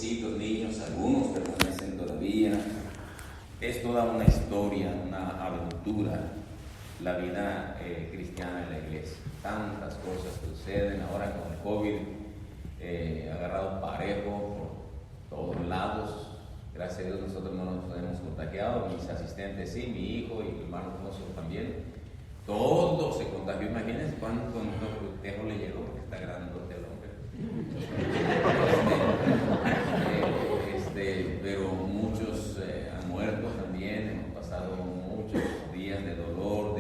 jovencitos, niños, algunos permanecen todavía. Es toda una historia, una aventura, la vida cristiana en la iglesia. Tantas cosas suceden ahora con el COVID, agarrado parejo por todos lados. Gracias a Dios nosotros no nos hemos contagiado, mis asistentes sí, mi hijo y mi hermano José también. Todo se contagió. Imagínense cuánto tejo le llegó, porque está grandote el hombre. Pero muchos han muerto también. Hemos pasado muchos días de dolor,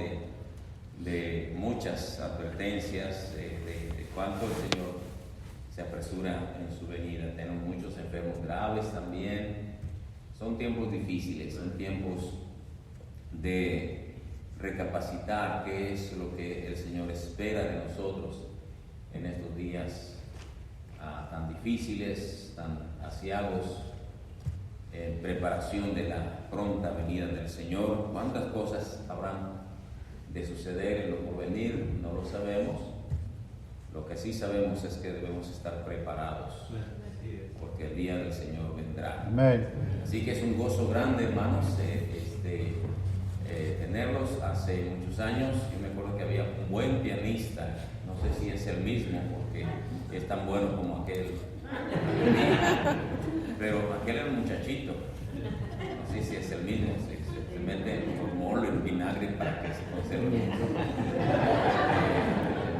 de muchas advertencias de cuánto el Señor se apresura en su venida. Tenemos muchos enfermos graves también. Son tiempos difíciles, son tiempos de recapacitar qué es lo que el Señor espera de nosotros en estos días tan difíciles, tan aciagos, en preparación de la pronta venida del Señor. ¿Cuántas cosas habrán de suceder en lo porvenir? No lo sabemos. Lo que sí sabemos es que debemos estar preparados, porque el día del Señor vendrá. Amén. Así que es un gozo grande, hermanos, tenerlos. Hace muchos años yo me acuerdo que había un buen pianista, no sé si es el mismo porque es tan bueno como aquel, pero aquel era un muchachito, no sé si es el mismo, se mete en mole, en vinagre para que se conserve.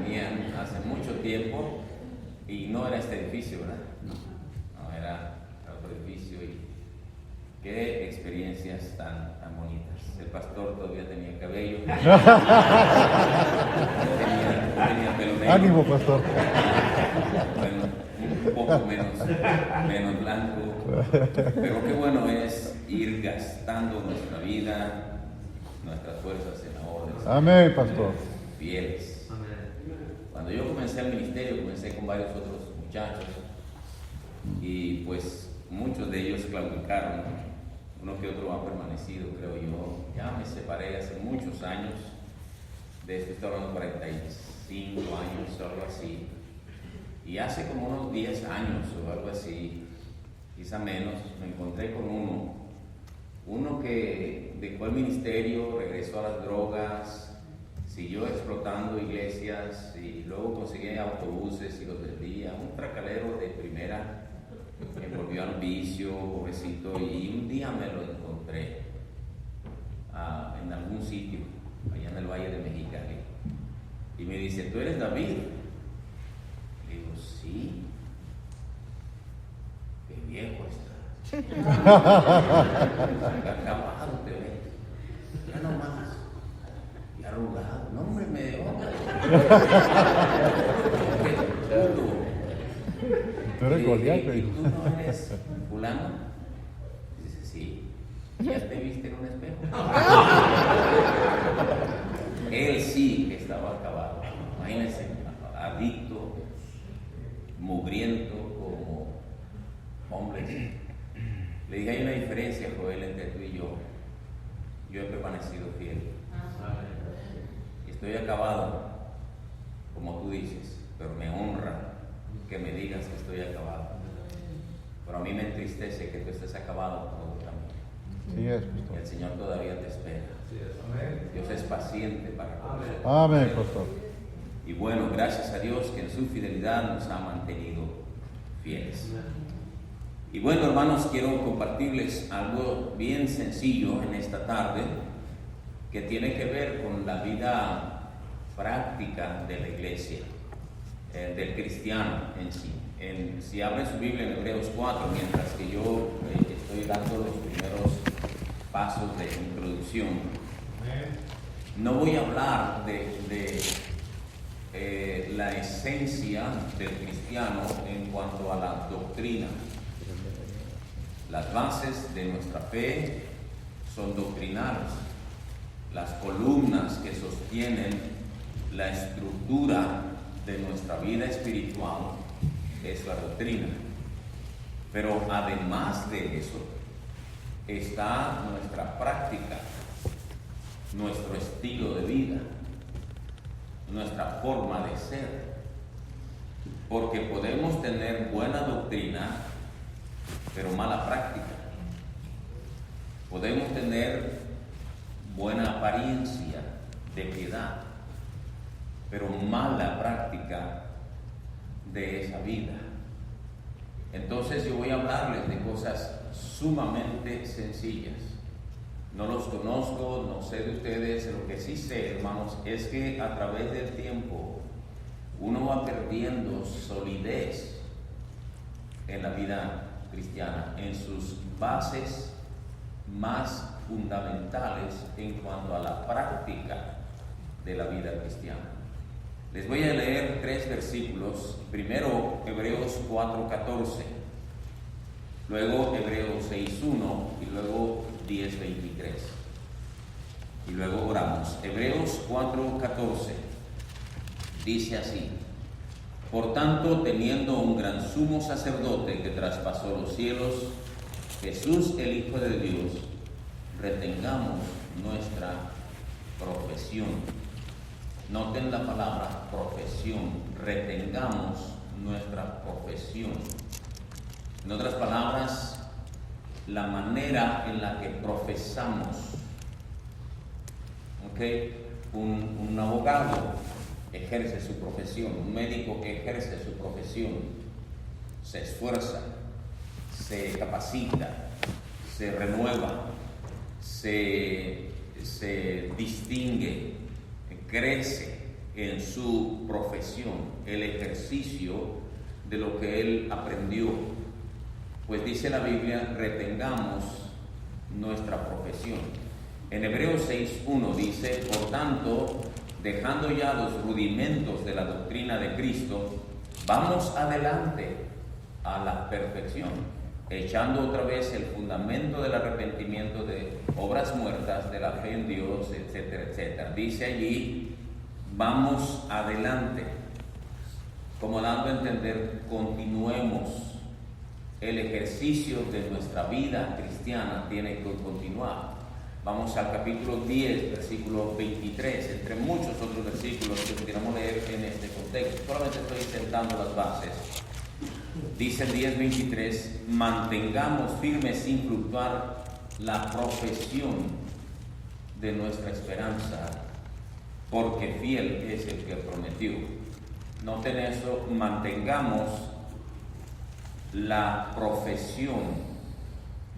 Tenían hace mucho tiempo y no era este edificio, ¿verdad? No, era otro edificio. Y qué experiencias tan bonitas. El pastor todavía tenía cabello. tenía pelo negro. Ánimo, pastor. Bueno, un poco menos blanco. Pero qué bueno es ir gastando nuestra vida, nuestras fuerzas en la orden. Amén, pastor. Fieles. Cuando yo comencé el ministerio, comencé con varios otros muchachos y pues muchos de ellos claudicaron. Uno que otro ha permanecido, creo yo. Ya me separé hace muchos años, de esto estoy hablando 45 años o algo así. Y hace como unos 10 años o algo así, quizá menos, me encontré con uno que dejó el ministerio, regresó a las drogas, siguió explotando iglesias y luego conseguía autobuses y los vendía. Un tracalero de primera. Me volvió al vicio, pobrecito, y un día me lo encontré en algún sitio, allá en el Valle de Mexicali, y me dice: ¿tú eres David? Le digo: sí. Qué viejo estás. Acabado te ves, ya no más, y arrugado. No, hombre, me dejó. Tú eres Goliat, ¿Y tú no eres fulano? Dice: sí. ¿Ya te viste en un espejo? Él sí que estaba acabado. Imagínense, adicto, mugriento como hombres. Le dije: hay una diferencia, Joel, entre tú y yo. Yo he permanecido fiel. Y estoy acabado, como tú dices, pero me honra que me digas que estoy acabado. Pero a mí me entristece que tú estés acabado como tú también. Sí es, pastor. El Señor todavía te espera. Dios es paciente para con nosotros. Amén, pastor. Y bueno, gracias a Dios que en su fidelidad nos ha mantenido fieles. Y bueno, hermanos, quiero compartirles algo bien sencillo en esta tarde que tiene que ver con la vida práctica de la iglesia, del cristiano en sí. Si abren su Biblia en Hebreos 4, mientras que yo estoy dando los primeros pasos de introducción, no voy a hablar de la esencia del cristiano en cuanto a la doctrina. Las bases de nuestra fe son doctrinales. Las columnas que sostienen la estructura de nuestra vida espiritual es la doctrina. Pero además de eso está nuestra práctica, nuestro estilo de vida, nuestra forma de ser. Porque podemos tener buena doctrina pero mala práctica. Podemos tener buena apariencia de piedad, pero mala práctica de esa vida. Entonces yo voy a hablarles de cosas sumamente sencillas. No los conozco, no sé de ustedes. Lo que sí sé, hermanos, es que a través del tiempo uno va perdiendo solidez en la vida cristiana, en sus bases más fundamentales en cuanto a la práctica de la vida cristiana. Les voy a leer 3 versículos. Primero Hebreos 4:14, luego Hebreos 6:1 y luego 10:23. Y luego oramos. Hebreos 4:14 dice así: por tanto, teniendo un gran sumo sacerdote que traspasó los cielos, Jesús el Hijo de Dios, retengamos nuestra profesión. Noten la palabra profesión, retengamos nuestra profesión. En otras palabras, la manera en la que profesamos. Un abogado ejerce su profesión, un médico ejerce su profesión, se esfuerza, se capacita, se renueva, se distingue, crece en su profesión, el ejercicio de lo que él aprendió. Pues dice la Biblia, retengamos nuestra profesión. En Hebreos 6:1 dice: por tanto, dejando ya los rudimentos de la doctrina de Cristo, vamos adelante a la perfección, echando otra vez el fundamento del arrepentimiento de obras muertas, de la fe en Dios, etcétera, etcétera. Dice allí, vamos adelante, como dando a entender, continuemos. El ejercicio de nuestra vida cristiana tiene que continuar. Vamos al capítulo 10, versículo 23, entre muchos otros versículos que pudiéramos leer en este contexto. Solamente estoy sentando las bases. Dice el 10:23, mantengamos firme sin fluctuar la profesión de nuestra esperanza, porque fiel es el que prometió. Noten eso, mantengamos la profesión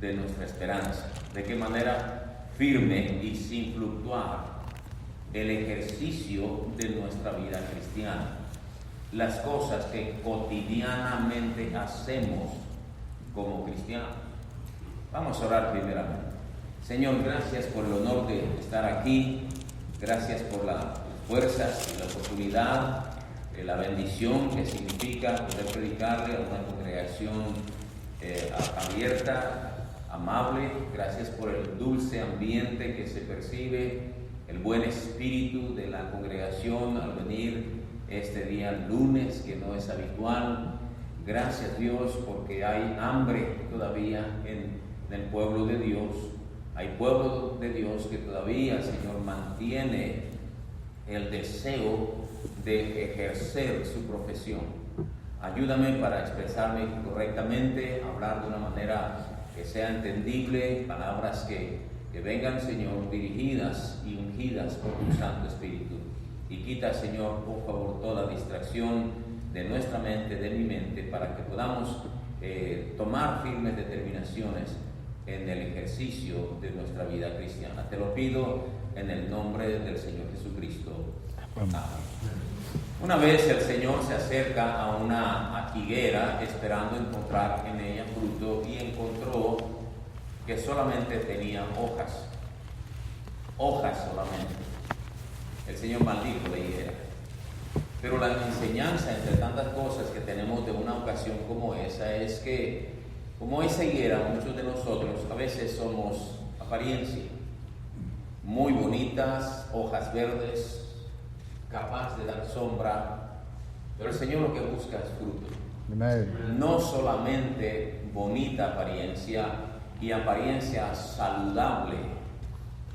de nuestra esperanza. ¿De qué manera? Firme y sin fluctuar el ejercicio de nuestra vida cristiana. Las cosas que cotidianamente hacemos como cristianos. Vamos a orar primeramente. Señor, gracias por el honor de estar aquí. Gracias por las fuerzas y la oportunidad, la bendición que significa poder predicarle a una congregación abierta, amable. Gracias por el dulce ambiente que se percibe, el buen espíritu de la congregación al venir este día lunes, que no es habitual. Gracias, Dios, porque hay hambre todavía en el pueblo de Dios. Hay pueblo de Dios que todavía, Señor, mantiene el deseo de ejercer su profesión. Ayúdame para expresarme correctamente, hablar de una manera que sea entendible, palabras que vengan, Señor, dirigidas y ungidas por tu Santo Espíritu. Y quita, Señor, por favor, toda distracción de nuestra mente, de mi mente, para que podamos tomar firmes determinaciones en el ejercicio de nuestra vida cristiana. Te lo pido en el nombre del Señor Jesucristo. Amén. Una vez el Señor se acerca a una higuera esperando encontrar en ella fruto, y encontró que solamente tenía hojas solamente. El Señor maldijo la higuera. Pero la enseñanza, entre tantas cosas que tenemos de una ocasión como esa, es que como esa higuera, muchos de nosotros a veces somos apariencia, muy bonitas, hojas verdes, capaz de dar sombra, pero el Señor lo que busca es fruto. No solamente bonita apariencia y apariencia saludable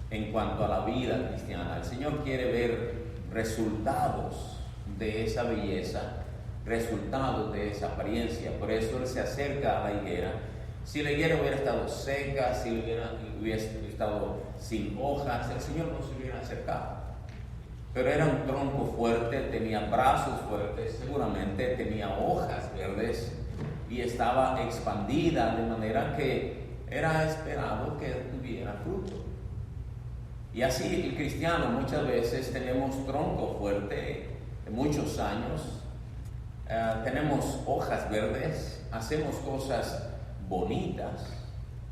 en cuanto a la vida cristiana. El Señor quiere ver resultados de esa belleza, resultados de esa apariencia. Por eso Él se acerca a la higuera Si la higuera hubiera estado seca, si hubiera estado sin hojas, el Señor no se hubiera acercado. Pero era un tronco fuerte, tenía brazos fuertes, seguramente tenía hojas verdes y estaba expandida de manera que era esperado que tuviera fruto. Y así el cristiano muchas veces tenemos tronco fuerte de muchos años, tenemos hojas verdes, hacemos cosas bonitas,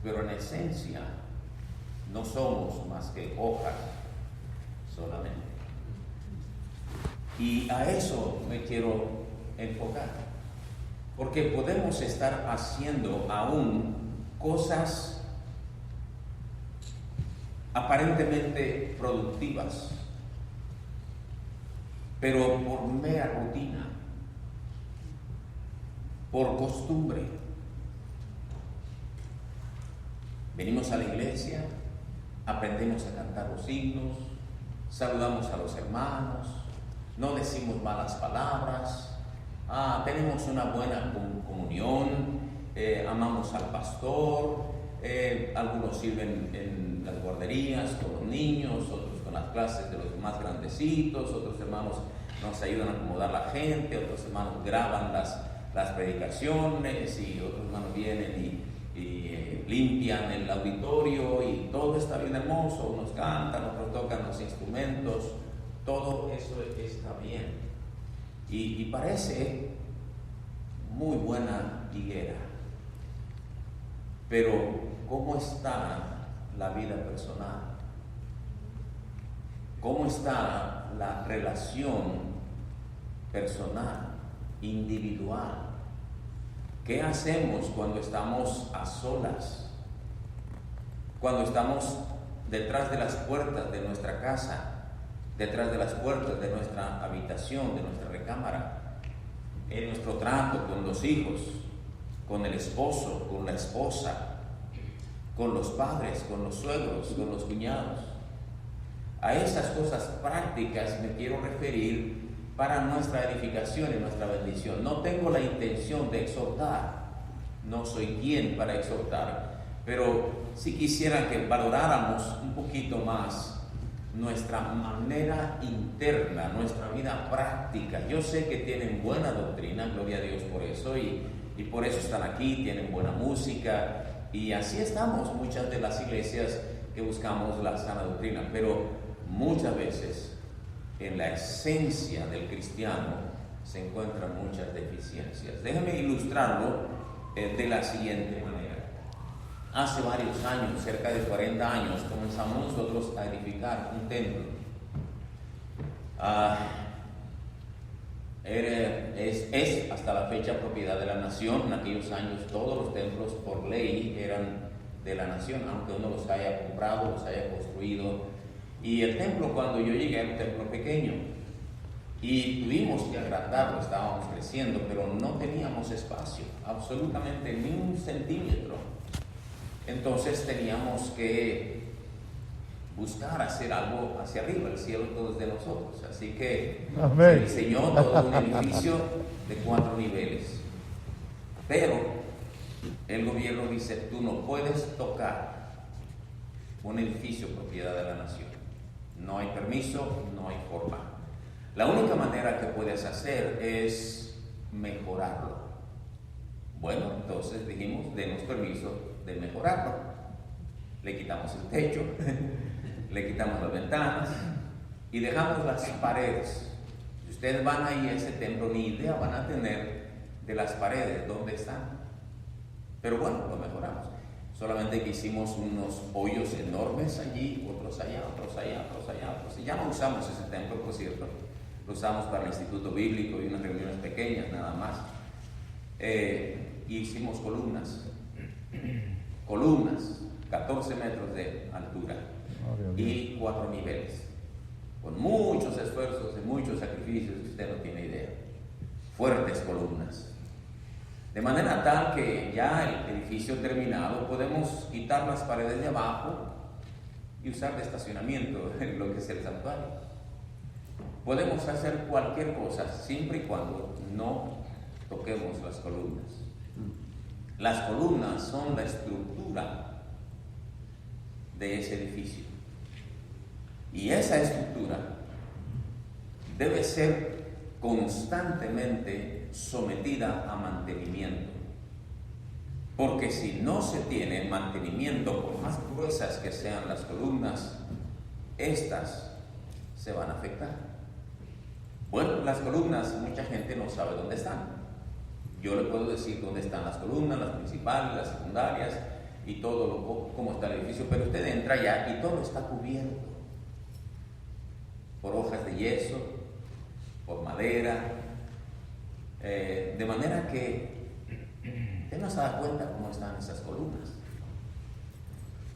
pero en esencia no somos más que hojas solamente. Y a eso me quiero enfocar, porque podemos estar haciendo aún cosas aparentemente productivas, pero por mera rutina, por costumbre. Venimos a la iglesia, aprendemos a cantar los himnos, saludamos a los hermanos, no decimos malas palabras, tenemos una buena comunión, amamos al pastor, algunos sirven en las guarderías con los niños, otros con las clases de los más grandecitos, otros hermanos nos ayudan a acomodar la gente, otros hermanos graban las predicaciones y otros hermanos vienen y limpian el auditorio y todo está bien hermoso, unos cantan, otros tocan los instrumentos, todo eso está bien y parece muy buena higuera, pero ¿cómo está la vida personal? ¿Cómo está la relación personal, individual? ¿Qué hacemos cuando estamos a solas? Cuando estamos detrás de las puertas de nuestra casa, detrás de las puertas de nuestra habitación, de nuestra recámara, en nuestro trato con los hijos, con el esposo, con la esposa, con los padres, con los suegros, con los cuñados. A esas cosas prácticas me quiero referir para nuestra edificación y nuestra bendición. No tengo la intención de exhortar, no soy quien para exhortar, pero sí quisiera que valoráramos un poquito más nuestra manera interna, nuestra vida práctica. Yo sé que tienen buena doctrina, gloria a Dios por eso, y por eso están aquí, tienen buena música, y así estamos muchas de las iglesias que buscamos la sana doctrina, pero muchas veces en la esencia del cristiano se encuentran muchas deficiencias. Déjenme ilustrarlo de la siguiente manera. Hace varios años, cerca de 40 años, comenzamos nosotros a edificar un templo. Es hasta la fecha propiedad de la nación. En aquellos años todos los templos por ley eran de la nación, aunque uno los haya comprado, los haya construido. Y el templo, cuando yo llegué, era un templo pequeño y tuvimos que agrandarlo, estábamos creciendo, pero no teníamos espacio, absolutamente ni un centímetro. Entonces teníamos que buscar hacer algo hacia arriba, el cielo todo es de nosotros. Así que se diseñó todo un edificio de 4 niveles. Pero el gobierno dice, tú no puedes tocar un edificio propiedad de la nación. No hay permiso, no hay forma. La única manera que puedes hacer es mejorarlo. Bueno, entonces dijimos, denos permiso de mejorarlo. Le quitamos el techo, le quitamos las ventanas y dejamos las paredes. Si ustedes van ahí a ese templo, ni idea van a tener de las paredes, dónde están. Pero bueno, lo mejoramos. Solamente que hicimos unos hoyos enormes allí, otros allá, otros allá, otros allá, otros. Y ya no usamos ese templo, por cierto. Lo usamos para el instituto bíblico y unas reuniones pequeñas, nada más. Y hicimos columnas. Columnas, 14 metros de altura y 4 niveles. Con muchos esfuerzos y muchos sacrificios que usted no tiene idea. Fuertes columnas. De manera tal que ya el edificio terminado podemos quitar las paredes de abajo y usar de estacionamiento en lo que es el santuario. Podemos hacer cualquier cosa siempre y cuando no toquemos las columnas. Las columnas son la estructura de ese edificio. Y esa estructura debe ser constantemente sometida a mantenimiento. Porque si no se tiene mantenimiento, por más gruesas que sean las columnas, estas se van a afectar. Bueno, las columnas, mucha gente no sabe dónde están. Yo le puedo decir dónde están las columnas, las principales, las secundarias y todo cómo está el edificio, pero usted entra allá y todo está cubierto por hojas de yeso, por madera, de manera que usted no se da cuenta cómo están esas columnas.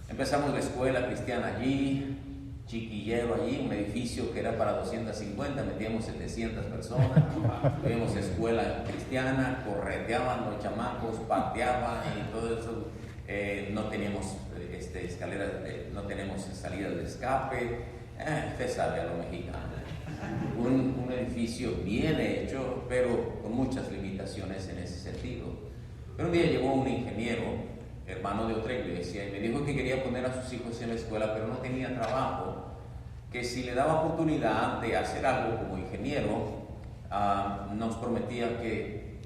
Empezamos la escuela cristiana allí, chiquillero allí, un edificio que era para 250, metíamos 700 personas, tuvimos escuela cristiana, correteaban los chamacos, pateaban y todo eso, no teníamos escaleras, no tenemos salidas de escape, usted sabe a lo mexicano. Un edificio bien hecho, pero con muchas limitaciones en ese sentido. Pero un día llegó un ingeniero, hermano de otra iglesia, y me dijo que quería poner a sus hijos en la escuela, pero no tenía trabajo, que si le daba oportunidad de hacer algo como ingeniero, nos prometía que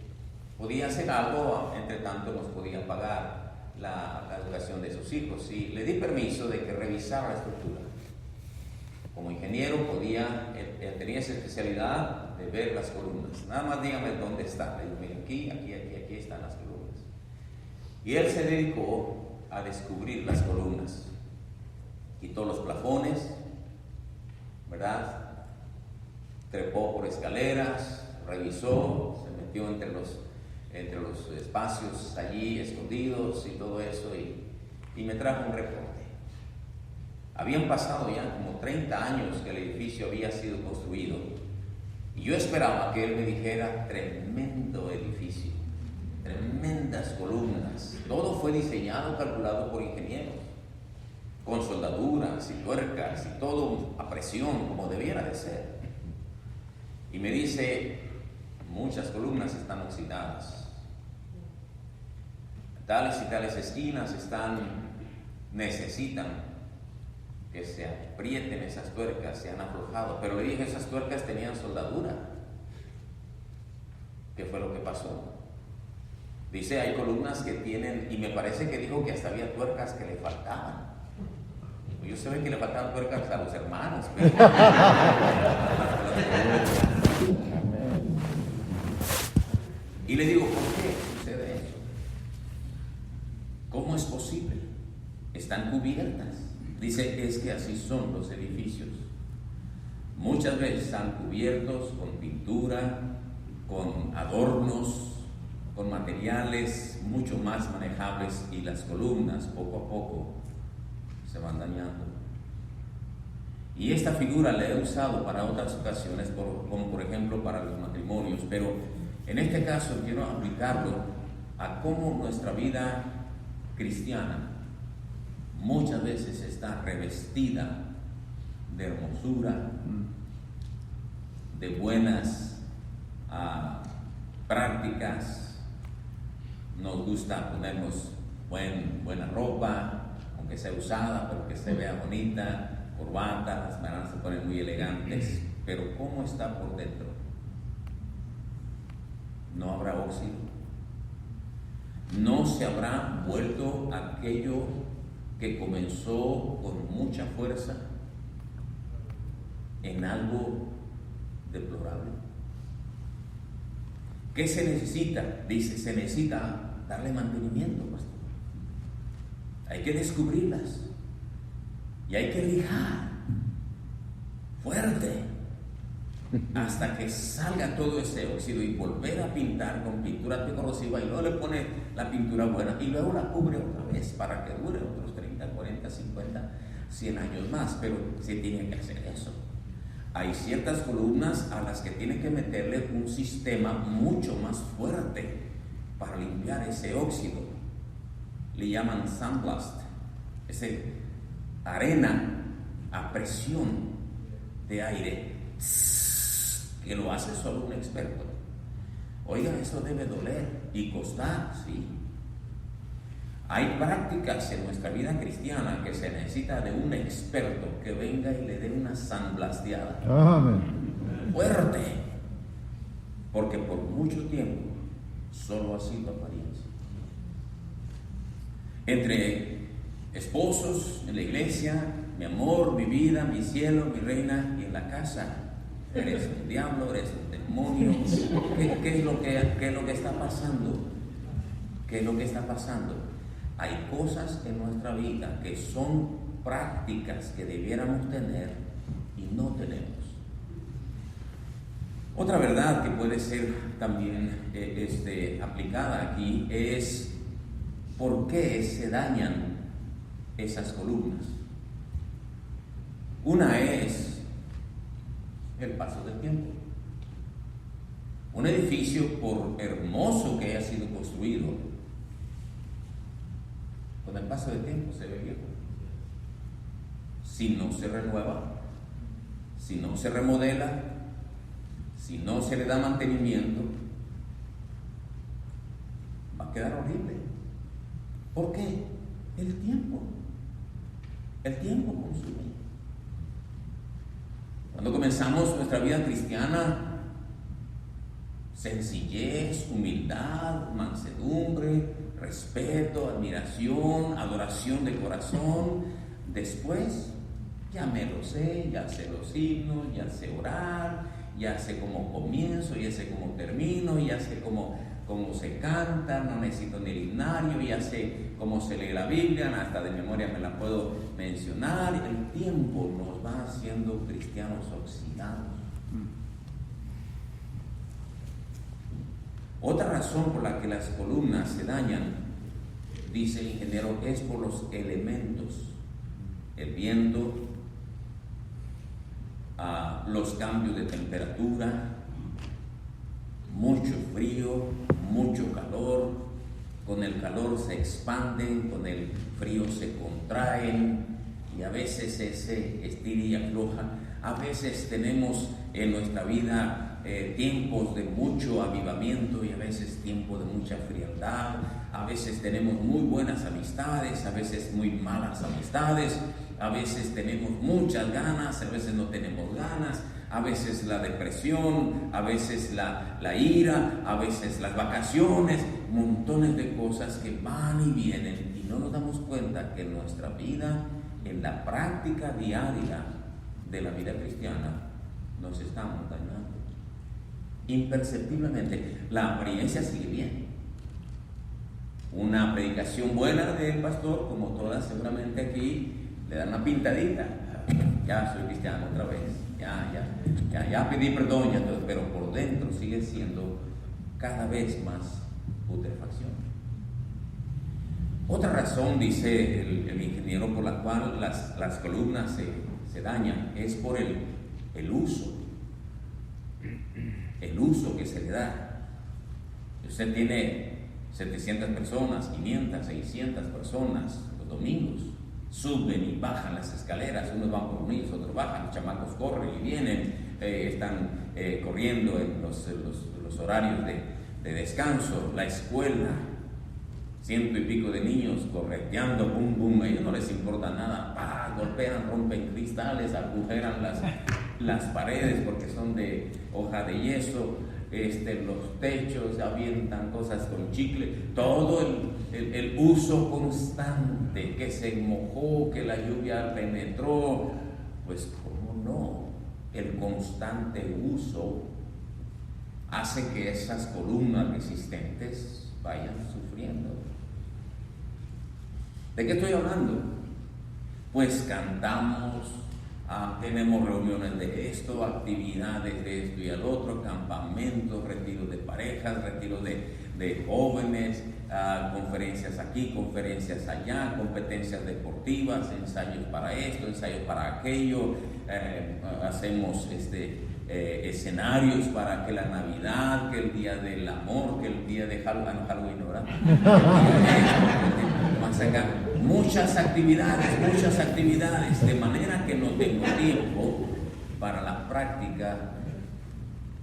podía hacer algo, entre tanto nos podía pagar la educación de sus hijos. Y le di permiso de que revisara la estructura. Como ingeniero tenía esa especialidad de ver las columnas. Nada más dígame dónde está. Le digo, mira, aquí están las columnas. Y él se dedicó a descubrir las columnas. Quitó los plafones, ¿verdad? Trepó por escaleras, revisó, se metió entre los espacios allí escondidos y todo eso, y me trajo un reporte. Habían pasado ya como 30 años que el edificio había sido construido, y yo esperaba que él me dijera: tremendo edificio, tremendas columnas, todo fue diseñado, calculado por ingenieros, con soldaduras y tuercas y todo a presión, como debiera de ser. Y me dice: muchas columnas están oxidadas, tales y tales esquinas necesitan que se aprieten esas tuercas, se han aflojado. Pero le dije, esas tuercas tenían soldadura. ¿Qué fue lo que pasó? Dice, hay columnas que tienen, y me parece que dijo que hasta había tuercas que le faltaban. Yo sé que le faltaban tuercas a los hermanos. Y le digo, ¿por qué sucede eso? ¿Cómo es posible? Están cubiertas. Dice, es que así son los edificios. Muchas veces están cubiertos con pintura, con adornos, con materiales mucho más manejables, y las columnas poco a poco se van dañando. Y esta figura la he usado para otras ocasiones, como por ejemplo para los matrimonios, pero en este caso quiero aplicarlo a cómo nuestra vida cristiana muchas veces está revestida de hermosura, de buenas prácticas. Nos gusta ponernos buena ropa, aunque sea usada, pero que se vea bonita, corbatas, las manos se ponen muy elegantes, pero ¿cómo está por dentro? No habrá óxido, no se habrá vuelto aquello que comenzó con mucha fuerza en algo deplorable. ¿Qué se necesita? Dice, se necesita darle mantenimiento, pastor. Hay que descubrirlas y hay que lijar fuerte hasta que salga todo ese óxido, y volver a pintar con pintura anticorrosiva, y luego le pone la pintura buena y luego la cubre otra vez para que dure otros 30, 40, 50, 100 años más. Pero se tiene que hacer eso. Hay ciertas columnas a las que tiene que meterle un sistema mucho más fuerte para limpiar ese óxido. Le llaman sandblast, ese arena a presión de aire, que lo hace solo un experto. Oiga, eso debe doler y costar, sí, Hay prácticas en nuestra vida cristiana que se necesita de un experto que venga y le dé una sandblasteada Amén. fuerte, porque por mucho tiempo solo ha sido apariencia. Entre esposos en la iglesia, mi amor, mi vida, mi cielo, mi reina, y en la casa eres un diablo, eres un demonio. ¿Qué es lo que está pasando? ¿Qué es lo que está pasando? Hay cosas en nuestra vida que son prácticas que debiéramos tener y no tenemos. Otra verdad que puede ser también aplicada aquí es por qué se dañan esas columnas. Una es el paso del tiempo. Un edificio, por hermoso que haya sido construido, con el paso del tiempo se ve viejo. Si no se renueva, si no se remodela, si no se le da mantenimiento, va a quedar horrible. ¿Por qué? El tiempo consume. Cuando comenzamos nuestra vida cristiana, sencillez, humildad, mansedumbre, respeto, admiración, adoración de corazón. Después ya me lo sé, ya sé los himnos, ya sé orar, ya sé cómo comienzo, ya sé cómo termino, ya sé cómo se canta, no necesito ni el himnario, ya sé cómo se lee la Biblia, hasta de memoria me la puedo mencionar. El tiempo nos va haciendo cristianos oxidados. Otra razón por la que las columnas se dañan, dice el ingeniero, es por los elementos, el viento, los cambios de temperatura, mucho frío, mucho calor. Con el calor se expanden, con el frío se contraen, y a veces se estira y afloja. A veces tenemos en nuestra vida tiempos de mucho avivamiento y a veces tiempos de mucha frialdad. A veces tenemos muy buenas amistades, a veces muy malas amistades. A veces tenemos muchas ganas, a veces no tenemos ganas. A veces la depresión, a veces la ira, a veces las vacaciones, montones de cosas que van y vienen, y no nos damos cuenta que en nuestra vida, en la práctica diaria de la vida cristiana, nos estamos dañando. Imperceptiblemente, la apariencia sigue bien. Una predicación buena del pastor, como todas seguramente aquí, le dan una pintadita. Ya soy cristiano otra vez. Ya pedí perdón, pero por dentro sigue siendo cada vez más putrefacción. Otra razón, dice el ingeniero, por la cual las columnas se dañan es por el uso que se le da. Usted tiene 700 personas, 500, 600 personas los domingos. Suben y bajan las escaleras, unos van por niños, otros bajan, los chamacos corren y vienen, están corriendo en los horarios de descanso, la escuela, 100 y pico de niños correteando, bum, bum, a ellos no les importa nada, golpean, rompen cristales, agujeran las paredes porque son de hoja de yeso, los techos, avientan cosas con chicle, todo el uso constante, que se mojó, que la lluvia penetró, pues cómo no, el constante uso hace que esas columnas resistentes vayan sufriendo. ¿De qué estoy hablando? Pues cantamos, tenemos reuniones de esto, actividades de esto y el otro, campamentos, retiros de parejas, retiros de jóvenes, conferencias aquí, conferencias allá, competencias deportivas, ensayos para esto, ensayos para aquello, hacemos escenarios para que la Navidad, que el día del amor, que el día de Halloween, ¿verdad? Muchas actividades, de manera que no tengo tiempo para la práctica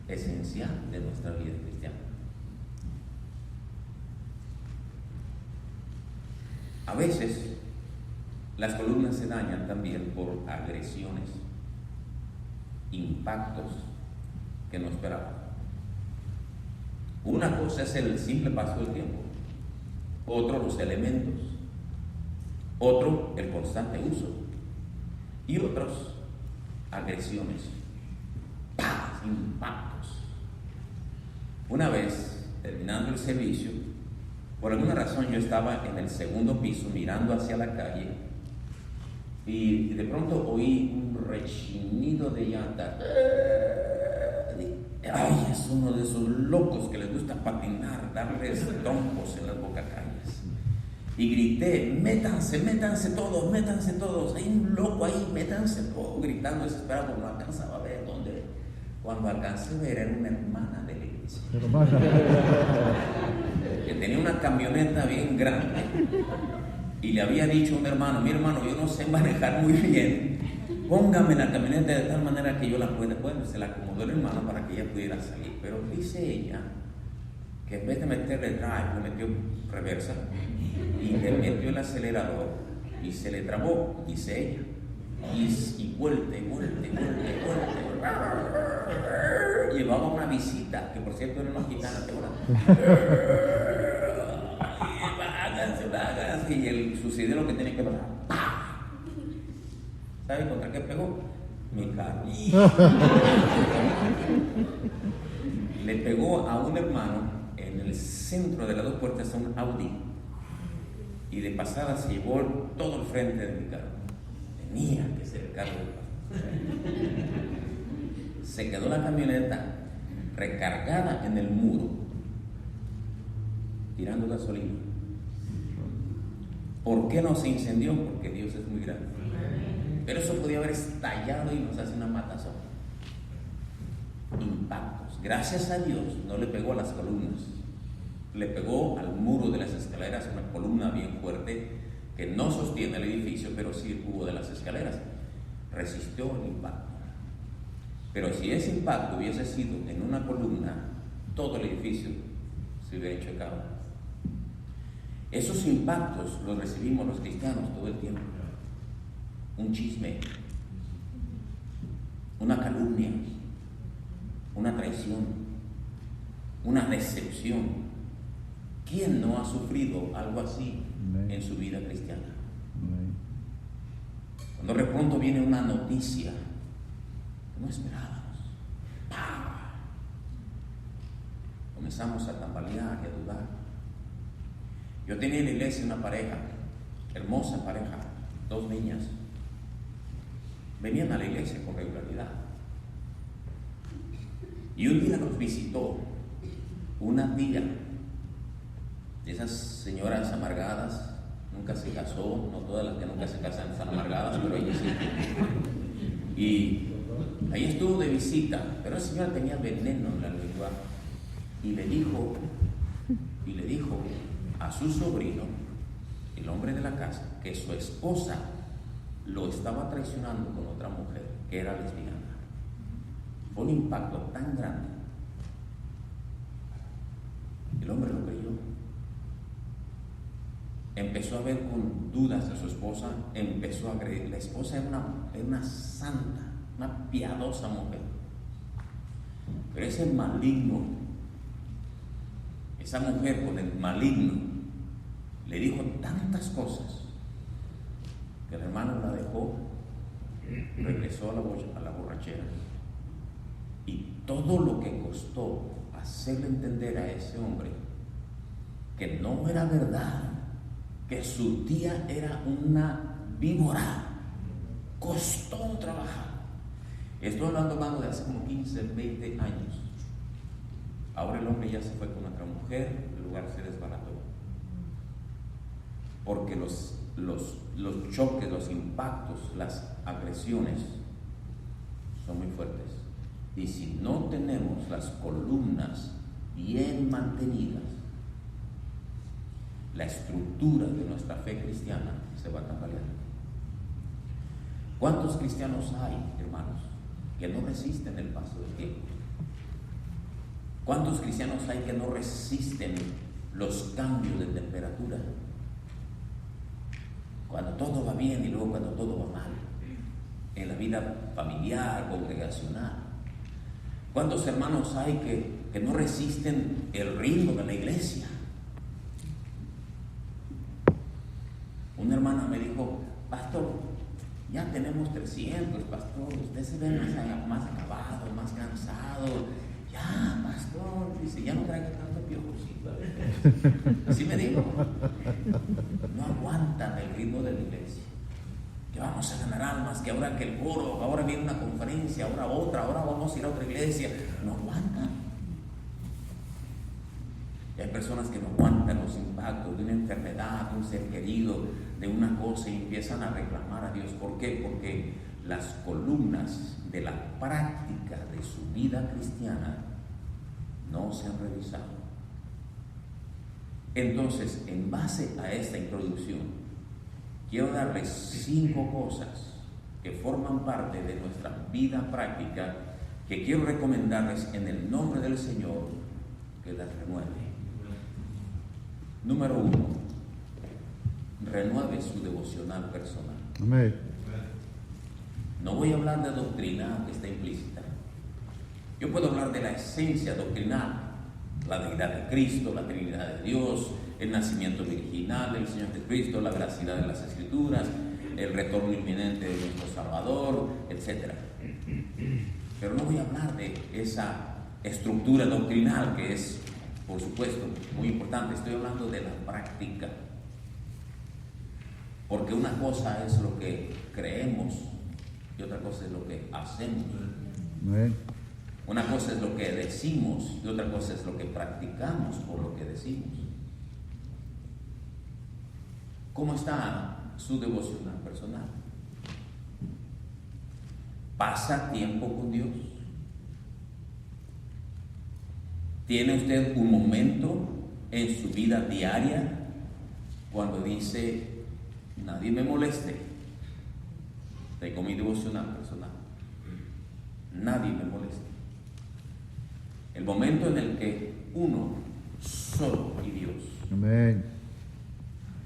esencial de nuestra vida cristiana. A veces las columnas se dañan también por agresiones, impactos que no esperaban. Una cosa es el simple paso del tiempo, otro los elementos, otro el constante uso y otros agresiones, impactos. Una vez, terminando el servicio, por alguna razón yo estaba en el segundo piso mirando hacia la calle y de pronto oí un rechinido de llanta. Ay, es uno de esos locos que les gusta patinar, darles trompos en las bocacalles. Y grité: métanse todos, hay un loco ahí, métanse todos, gritando desesperado porque no alcanzaba a ver dónde. Cuando alcancé a ver, era una hermana de la iglesia que tenía una camioneta bien grande y le había dicho a un hermano: mi hermano, yo no sé manejar muy bien, póngame la camioneta de tal manera que yo la pueda. Bueno, se la acomodó el hermano para que ella pudiera salir, pero dice ella que en vez de meterle drive, le metió reversa y le metió el acelerador y se le trabó, dice ella, y vuelta. Llevaba una visita, que por cierto era una gitana, váganse, y sucedió lo que tenía que pasar. ¿Sabe contra qué pegó? Mi carro. Le pegó a un hermano en el centro de las dos puertas a un Audi y de pasada se llevó todo el frente de mi carro. Tenía que ser el carro del pastor. Se quedó la camioneta recargada en el muro, tirando gasolina. ¿Por qué no se incendió? Porque Dios es muy grande. Pero eso podía haber estallado y nos hace una matazón. Impactos. Gracias a Dios no le pegó a las columnas, le pegó al muro de las escaleras, una columna bien fuerte que no sostiene el edificio, pero sí el cubo de las escaleras. Resistió el impacto. Pero si ese impacto hubiese sido en una columna, todo el edificio se hubiera hecho cabo. Esos impactos los recibimos los cristianos todo el tiempo. Un chisme, una calumnia, una traición, una decepción. ¿Quién no ha sufrido algo así en su vida cristiana? Cuando de pronto viene una noticia que no esperábamos, ¡pah!, comenzamos a tambalear y a dudar. Yo tenía en la iglesia una pareja, hermosa pareja, 2 niñas. Venían a la iglesia con regularidad. Y un día nos visitó una tía de esas señoras amargadas. Nunca se casó, no todas las que nunca se casan están amargadas, pero ella sí. Y ahí estuvo de visita, pero la señora tenía veneno en la lengua y le dijo a su sobrino, el hombre de la casa, que su esposa lo estaba traicionando con otra mujer que era lesbiana. Fue un impacto tan grande. El hombre lo creyó. Empezó a ver con dudas a su esposa, empezó a creer. La esposa era una santa, una piadosa mujer. Pero ese maligno, esa mujer con el maligno, le dijo tantas cosas que el hermano la dejó, regresó a la borrachera. Y todo lo que costó hacerle entender a ese hombre que no era verdad, que su tía era una víbora, costó trabajar. Estoy hablando, hermano, de hace como 15, 20 años. Ahora el hombre ya se fue con otra mujer, el lugar se desbarató. Porque los choques, los impactos, las agresiones son muy fuertes. Y si no tenemos las columnas bien mantenidas, la estructura de nuestra fe cristiana se va a tambalear. ¿Cuántos cristianos hay, hermanos, que no resisten el paso del tiempo? ¿Cuántos cristianos hay que no resisten los cambios de temperatura? cuando todo va bien y luego cuando todo va mal, en la vida familiar, congregacional. ¿Cuántos hermanos hay que no resisten el ritmo de la iglesia? Una hermana me dijo: pastor, ya tenemos 300, pastor, usted se ve más acabado, más cansado. Ya, pastor, dice, ya no traiga tanto piojocito. Así me dijo. No aguantan el ritmo de la iglesia. Que vamos a ganar almas, que ahora que el coro, ahora viene una conferencia, ahora otra, ahora vamos a ir a otra iglesia. No aguantan. Y hay personas que no aguantan los impactos de una enfermedad, de un ser querido, de una cosa, y empiezan a reclamar a Dios. ¿Por qué? Porque las columnas de la práctica de su vida cristiana no se han revisado. Entonces, en base a esta introducción, quiero darles 5 cosas que forman parte de nuestra vida práctica, que quiero recomendarles en el nombre del Señor que las renueve. Número 1, renueve su devocional personal. Amén. No voy a hablar de doctrina, que está implícita. Yo puedo hablar de la esencia doctrinal, la deidad de Cristo, la Trinidad de Dios, el nacimiento virginal del Señor Jesucristo, la veracidad de las Escrituras, el retorno inminente de nuestro Salvador, etc. Pero no voy a hablar de esa estructura doctrinal que es, por supuesto, muy importante. Estoy hablando de la práctica. Porque una cosa es lo que creemos y otra cosa es lo que hacemos. Amén. Una cosa es lo que decimos y otra cosa es lo que practicamos por lo que decimos. ¿Cómo está su devocional personal? ¿Pasa tiempo con Dios? ¿Tiene usted un momento en su vida diaria cuando dice: nadie me moleste, tengo mi devocional personal, nadie me moleste? El momento en el que uno, solo y Dios. Amén.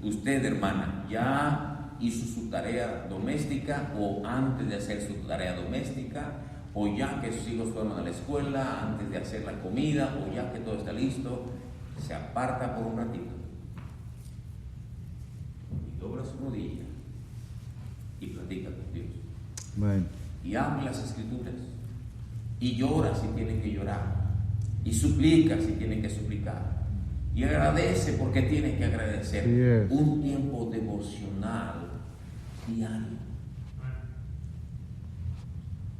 Usted, hermana, ya hizo su tarea doméstica, o antes de hacer su tarea doméstica, o ya que sus hijos fueron a la escuela, antes de hacer la comida, o ya que todo está listo, se aparta por un ratito y dobla su rodilla y platica con Dios. Amén. Y abre las Escrituras y llora si tiene que llorar y suplica si tiene que suplicar y agradece porque tiene que agradecer. Yes. Un tiempo devocional diario.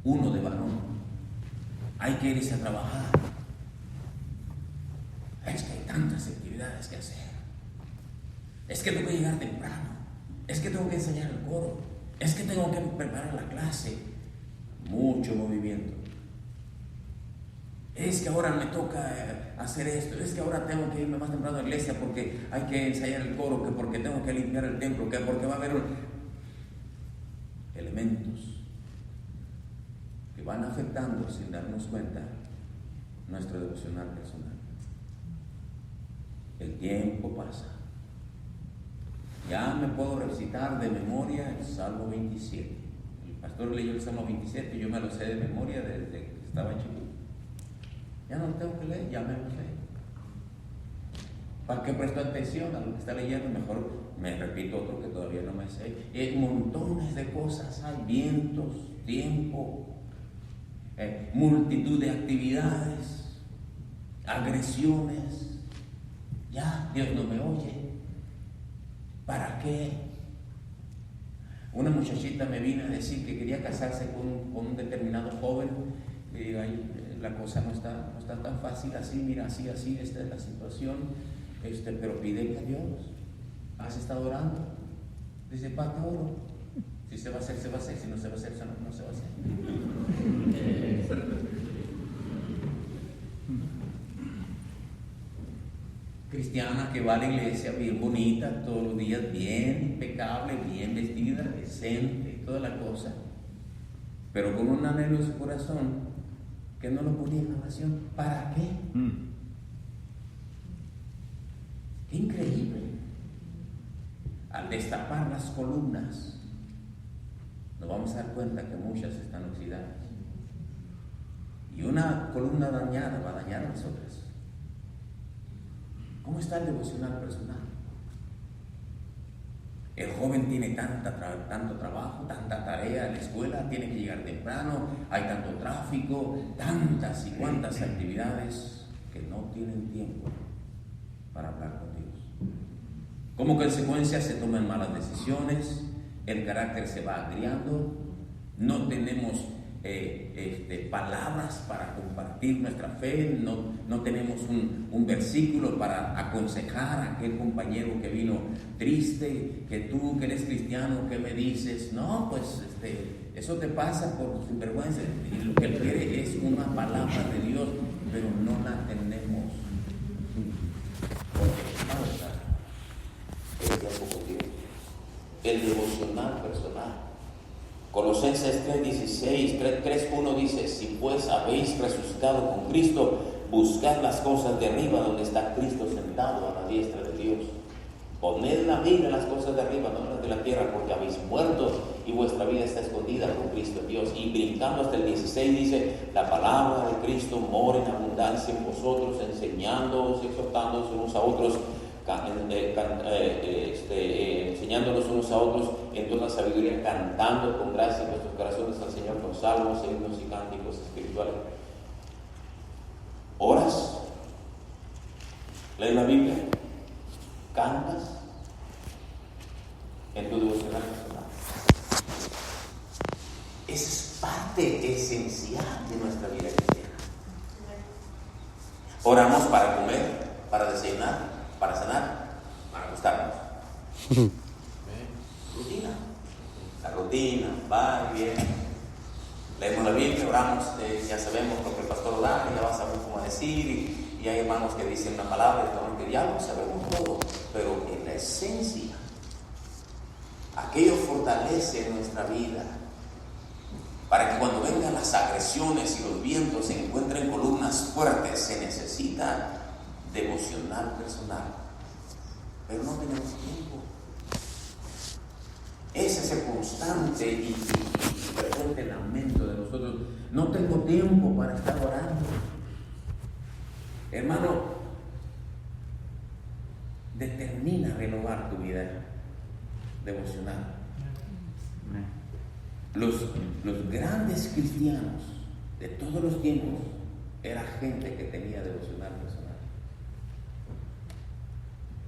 Uno de varón, hay que irse a trabajar, es que hay tantas actividades que hacer, es que tengo que llegar temprano, es que tengo que enseñar el coro, es que tengo que preparar la clase. Mucho movimiento. Es que ahora me toca hacer esto, es que ahora tengo que irme más temprano a la iglesia porque hay que ensayar el coro, que porque tengo que limpiar el templo, que porque va a haber elementos que van afectando sin darnos cuenta nuestro devocional personal. El tiempo pasa. Ya me puedo recitar de memoria el Salmo 27. El pastor leyó el Salmo 27 y yo me lo sé de memoria desde que estaba chico. Ya no lo tengo que leer, ya me lo sé. ¿Para qué presto atención a lo que está leyendo? Mejor me repito otro que todavía no me sé. Montones de cosas hay, vientos, tiempo, multitud de actividades, agresiones. Ya, Dios no me oye. ¿Para qué? Una muchachita me vino a decir que quería casarse con un determinado joven. Le digo: ay, la cosa no está tan fácil así, mira, así, esta es la situación, pero pídele a Dios. ¿Has estado orando? Dice: ¿para qué oro? Si se va a hacer, se va a hacer, si no se va a hacer, no se va a hacer. Cristiana que va a la iglesia bien bonita, todos los días bien impecable, bien vestida, decente, toda la cosa, pero con un anhelo en su corazón que no lo ponía en oración. ¿Para qué? Qué increíble. al destapar las columnas, nos vamos a dar cuenta que muchas están oxidadas. Y una columna dañada va a dañar a las otras. ¿Cómo está el devocional personal? El joven tiene tanto trabajo, tanta tarea en la escuela, tiene que llegar temprano, hay tanto tráfico, tantas y cuantas actividades que no tienen tiempo para hablar con Dios. Como consecuencia se toman malas decisiones, el carácter se va agriando, no tenemos palabras para compartir nuestra fe, no tenemos un versículo para aconsejar a aquel compañero que vino triste, que tú que eres cristiano, ¿qué me dices? No, pues eso te pasa por sinvergüenza. Y lo que él quiere es una palabra de Dios, pero no la tenemos. El devocional personal. Colosenses 3:16, 3:1 dice: si pues habéis resucitado con Cristo, buscad las cosas de arriba, donde está Cristo sentado a la diestra de Dios. Poned la mira en las cosas de arriba, no en las de la tierra, porque habéis muerto y vuestra vida está escondida con Cristo en Dios. Y brincando hasta el 16 dice: la palabra de Cristo mora en abundancia en vosotros, enseñándoos y exhortándoos unos a otros, enseñándonos unos a otros en toda sabiduría, cantando con gracia en nuestros corazones al Señor con salmos, himnos y cánticos espirituales. ¿Oras? ¿Lees la Biblia? ¿Cantas? En tu devocional personal. Esa es parte esencial de nuestra vida cristiana. Oramos para comer, para desayunar, para cenar, para acostarnos. Rutina. La rutina va y viene. Leemos la Biblia, oramos, ya sabemos lo que el pastor da, ya va a saber cómo decir, y hay hermanos que dicen una palabra, que ya lo sabemos todo, pero en la esencia, aquello fortalece nuestra vida, para que cuando vengan las agresiones y los vientos se encuentren columnas fuertes, se necesita devocional personal, pero no tenemos tiempo. Es ese constante y frecuente lamento de nosotros: no tengo tiempo para estar orando. Hermano, determina renovar tu vida devocional. Los grandes cristianos de todos los tiempos era gente que tenía devocional personal.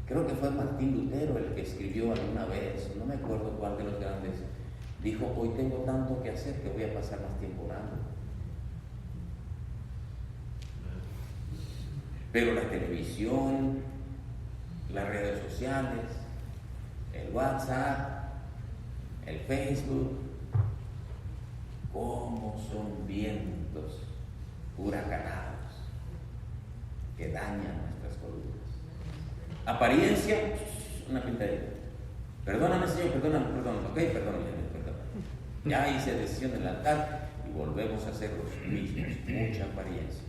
Creo que fue Martín Lutero el que escribió alguna vez, no me acuerdo cuál de los grandes, dijo: hoy tengo tanto que hacer que voy a pasar más tiempo orando. Pero la televisión, las redes sociales, el WhatsApp, el Facebook, ¿cómo son vientos huracanados que dañan nuestras columnas? Apariencia, una pintadita. Perdóname, Señor, perdóname, ok, perdóname. Ya hice decisión en el altar y volvemos a ser los mismos. Mucha apariencia.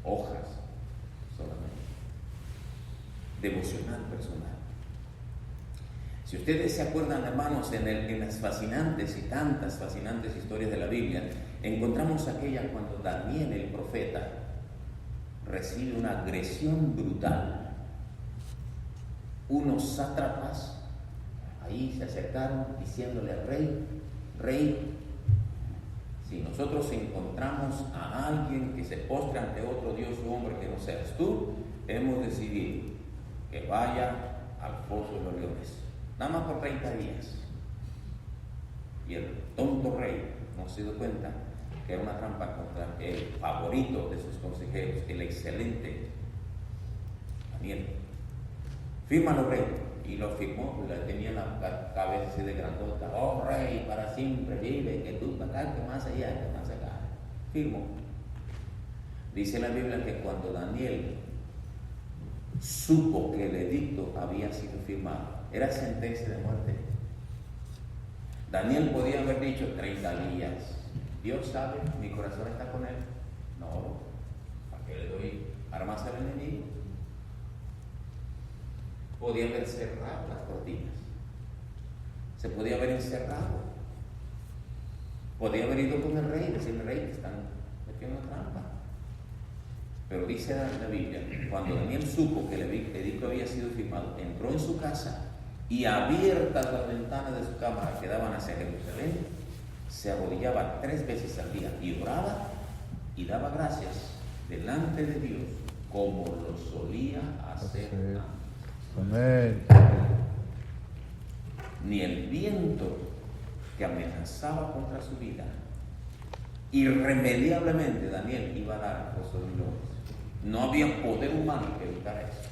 Hojas solamente. Devocional personal. Si ustedes se acuerdan, hermanos, en las fascinantes y tantas fascinantes historias de la Biblia, encontramos aquella cuando Daniel, el profeta, recibe una agresión brutal. Unos sátrapas ahí se acercaron diciéndole al rey, si nosotros encontramos a alguien que se postre ante otro Dios o hombre que no seas tú, hemos decidido que vaya al foso de los leones, nada más por 30 días. Y el tonto rey no se dio cuenta que era una trampa contra el favorito de sus consejeros, el excelente Daniel. Fírmalo, rey. Y lo firmó, tenía la cabeza así de grandota: oh rey, para siempre vive, que tú para acá, que más allá, que más acá. Firmó. Dice la Biblia que cuando Daniel supo que el edicto había sido firmado, era sentencia de muerte. Daniel podía haber dicho 30 días. Dios sabe, mi corazón está con él. No, ¿para qué le doy armas al enemigo? podía haber cerrado las cortinas, se podía haber encerrado, podía haber ido con el rey, decirle: rey, te están metiendo trampa. Pero dice la Biblia, cuando Daniel supo que el edicto había sido firmado, entró en su casa y, abiertas las ventanas de su cámara que daban hacia Jerusalén, se arrodillaba 3 veces al día y oraba y daba gracias delante de Dios como lo solía hacer antes. Amén. Ni el viento que amenazaba contra su vida, irremediablemente Daniel iba a dar a los leones. No había poder humano que evitara eso.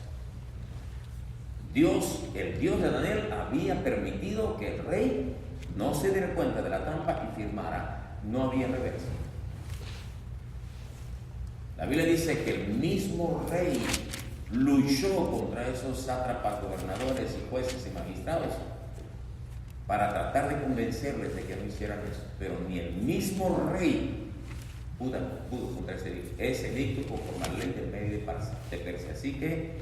Dios, el Dios de Daniel, había permitido que el rey no se diera cuenta de la trampa y firmara. No había reversa. La Biblia dice que el mismo rey luchó contra esos sátrapas, gobernadores y jueces y magistrados para tratar de convencerles de que no hicieran eso, pero ni el mismo rey pudo contra ese edicto conforme a la ley del Medio de Persia. Así que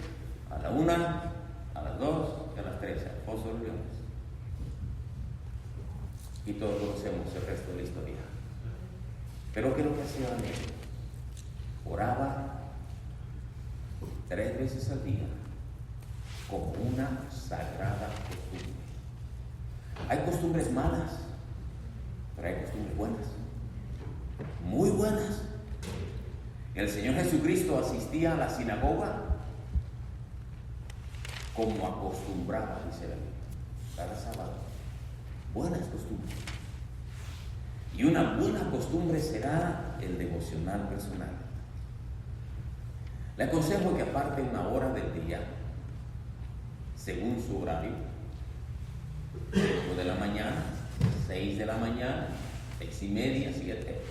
a la 1, a las 2 y a las 3 al foso de los leones. Y todos conocemos el resto de la historia. Pero ¿qué es lo que hacía Daniel? Oraba 3 veces al día como una sagrada costumbre. Hay costumbres malas, pero hay costumbres buenas, muy buenas. El Señor Jesucristo asistía a la sinagoga como acostumbraba, dice la Biblia, cada sábado. Buenas costumbres. Y una buena costumbre será el devocional personal. Le aconsejo que aparte 1 hora del día, según su horario, 5 de la mañana, 6 de la mañana, 6:30, 7,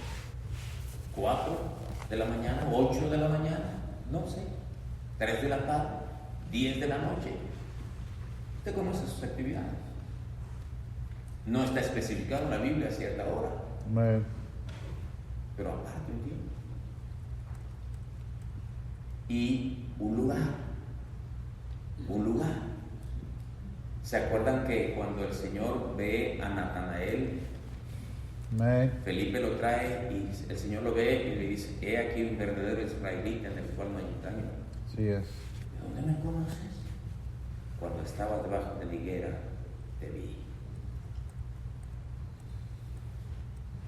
4 de la mañana, 8 de la mañana, no sé, 3 de la tarde, 10 de la noche. Usted conoce sus actividades. No está especificado en la Biblia a cierta hora. Amén. Pero aparte un tiempo. Y un lugar. ¿Se acuerdan que cuando el Señor ve a Natanael, Amén. Felipe lo trae y el Señor lo ve y le dice: he aquí un verdadero israelita en el cual no hay engaño? Sí es. ¿De dónde me conoces? Cuando estaba debajo de la higuera te vi.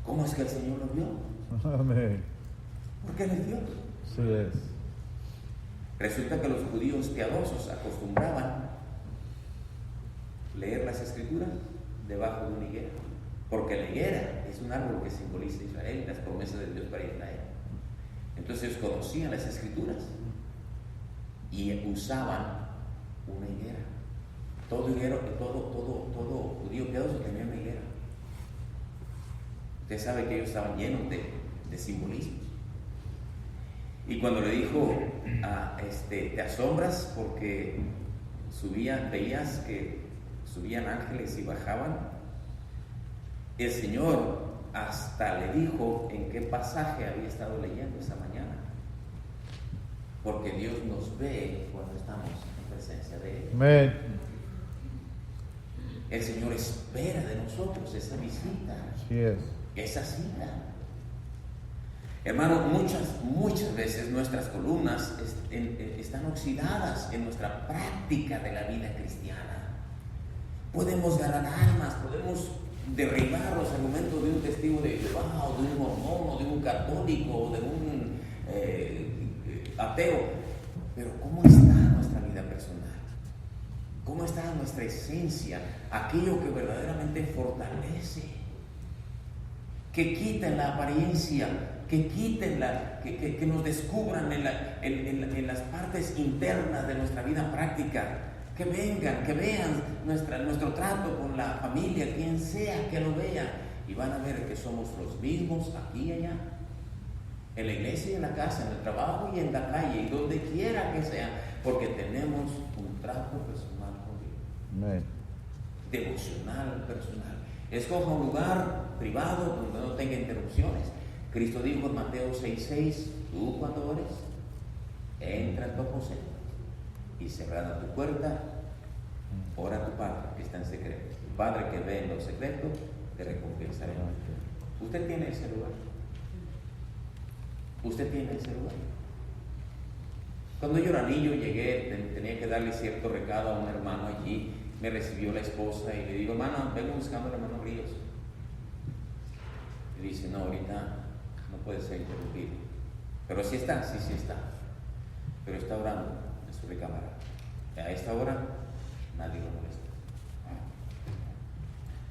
¿Cómo es que el Señor lo vio? Amén. Porque Él es Dios. Sí es. Resulta que los judíos piadosos acostumbraban leer las escrituras debajo de una higuera, porque la higuera es un árbol que simboliza a Israel, las promesas de Dios para Israel. Entonces ellos conocían las escrituras y usaban una higuera. Todo judío piadoso tenía una higuera. Usted sabe que ellos estaban llenos de simbolismos. Y cuando le dijo, te asombras porque veías que subían ángeles y bajaban, el Señor hasta le dijo en qué pasaje había estado leyendo esa mañana. Porque Dios nos ve cuando estamos en presencia de Él. Amén. El Señor espera de nosotros esa visita, Sí es. esa cita. Hermano, muchas veces nuestras columnas están oxidadas en nuestra práctica de la vida cristiana. Podemos ganar almas, podemos derribar los argumentos de un testigo de Jehová, o de un mormón, o de un católico, o de un ateo. Pero ¿cómo está nuestra vida personal? ¿Cómo está nuestra esencia? Aquello que verdaderamente fortalece, que quiten la apariencia, que quiten que nos descubran en las partes internas de nuestra vida práctica, que vengan, que vean nuestro trato con la familia, quien sea que lo vea, y van a ver que somos los mismos aquí y allá, en la iglesia y en la casa, en el trabajo y en la calle, y donde quiera que sea, porque tenemos un trato personal con Dios. Amén. Devocional personal. Escoja un lugar privado donde no tenga interrupciones. Cristo dijo en Mateo 6:6: tú cuando ores, entra en tu aposento y cerrada tu puerta, ora a tu Padre que está en secreto. Tu Padre que ve en lo secreto te recompensará. ¿Usted tiene ese lugar? ¿Usted tiene ese lugar? Cuando yo era niño llegué, tenía que darle cierto recado a un hermano allí. Me recibió la esposa y le digo, hermano, vengo buscando al hermano Ríos. Y dice, no, ahorita no puede ser interrumpido. Pero sí está, sí está. Pero está orando en su recámara. A esta hora nadie lo molesta.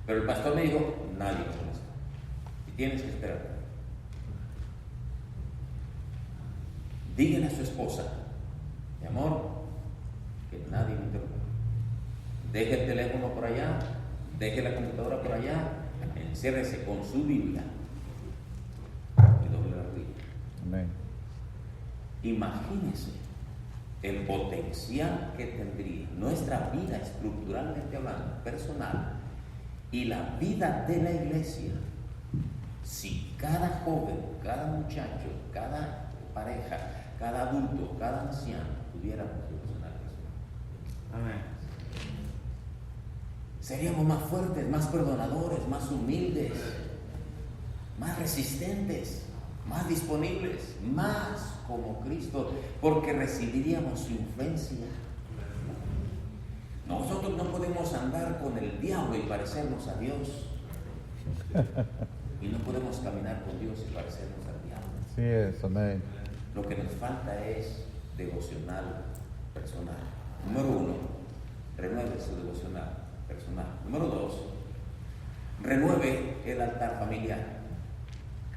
Pero el pastor me dijo, nadie lo molesta. Y tienes que esperar. Díganle a su esposa, mi amor, que nadie me interrumpa. Deje el teléfono por allá, deje la computadora por allá, enciérrese con su Biblia y doble la rodilla. Amén. Imagínese el potencial que tendría nuestra vida estructuralmente hablando, personal, y la vida de la iglesia si cada joven, cada muchacho, cada pareja, cada adulto, cada anciano tuviera devocional personal. Amén. Seríamos más fuertes, más perdonadores, más humildes, más resistentes, más disponibles, más como Cristo, porque recibiríamos su influencia. Nosotros no podemos andar con el diablo y parecernos a Dios. Y no podemos caminar con Dios y parecernos al diablo. Así es, amén. Lo que nos falta es devocional personal. Número 1, renueve su devocional personal. Número 2, renueve el altar familiar.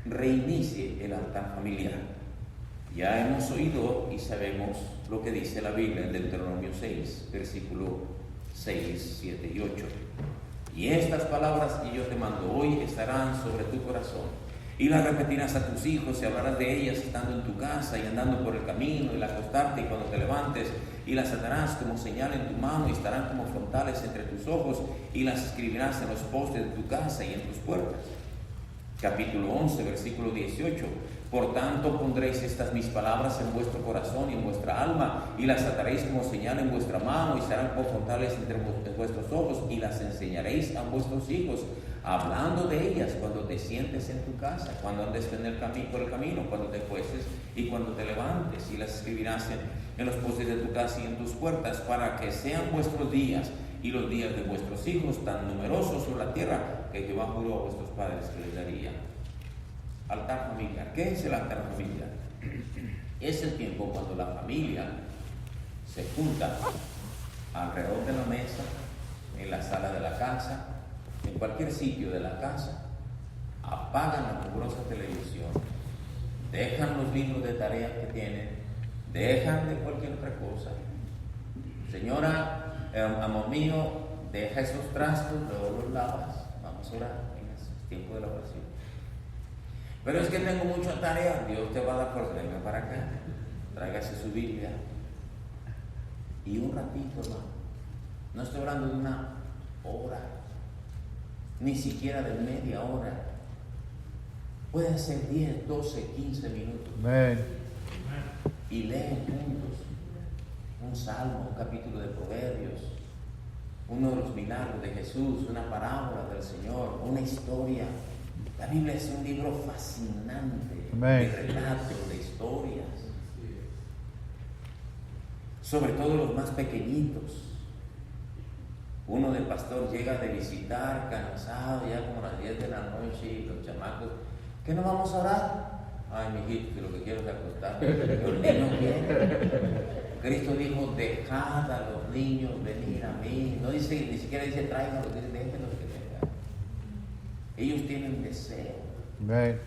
Reinicie el altar familiar. Ya hemos oído y sabemos lo que dice la Biblia en Deuteronomio 6, versículo 6, 7 y 8. Y estas palabras que yo te mando hoy estarán sobre tu corazón, y las repetirás a tus hijos y hablarás de ellas estando en tu casa y andando por el camino, y al acostarte y cuando te levantes, y las atarás como señal en tu mano y estarán como frontales entre tus ojos, y las escribirás en los postes de tu casa y en tus puertas. Capítulo 11, versículo 18. Por tanto pondréis estas mis palabras en vuestro corazón y en vuestra alma, y las ataréis como señal en vuestra mano, y serán por frontales entre vuestros ojos, y las enseñaréis a vuestros hijos, hablando de ellas cuando te sientes en tu casa, cuando andes por el camino, cuando te acuestes y cuando te levantes, y las escribirás en los postes de tu casa y en tus puertas, para que sean vuestros días y los días de vuestros hijos tan numerosos sobre la tierra que Jehová juró a vuestros padres que les daría. Altar familiar. ¿Qué es el altar familiar? Es el tiempo cuando la familia se junta alrededor de la mesa, en la sala de la casa, en cualquier sitio de la casa, apagan la mugrosa televisión, dejan los libros de tareas que tienen, dejan de cualquier otra cosa. Señora, amor mío, deja esos trastos, luego los lavas, vamos a orar en el tiempo de la oración. Pero es que tengo mucha tarea. Dios te va a dar fuerza. Venga para acá, tráigase su Biblia y un ratito, hermano. No estoy hablando de una hora, ni siquiera de media hora. Pueden ser 10, 12, 15 minutos. Amén. Y leen juntos un salmo, un capítulo de Proverbios, uno de los milagros de Jesús, una parábola del Señor, una historia. La Biblia es un libro fascinante. Amén. De relatos, de historias, sobre todo los más pequeñitos. Uno del pastor llega de visitar cansado ya como a las 10 de la noche, y los chamacos, ¿qué no vamos a orar? Ay, mijito, que lo que quiero es acostar. Los niños quieren. Cristo dijo, dejad a los niños venir a mí. No dice, ni siquiera dice tráiganlos, dice déjenlos que vengan. Ellos tienen deseo. Amén.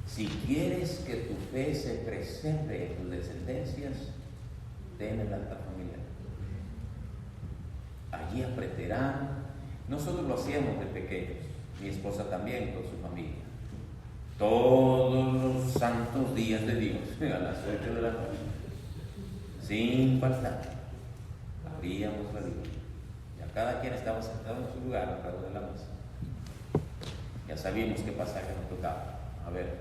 Si quieres que tu fe se preserve en tus descendencias, ten el altar familiar. Allí aprenderán. Nosotros lo hacíamos de pequeños, mi esposa también con su familia. Todos los santos días de Dios, a las 8 de la noche, sin faltar, abríamos la Biblia. Ya cada quien estaba sentado en su lugar alrededor de la mesa. Ya sabíamos qué pasaje nos tocaba. A ver,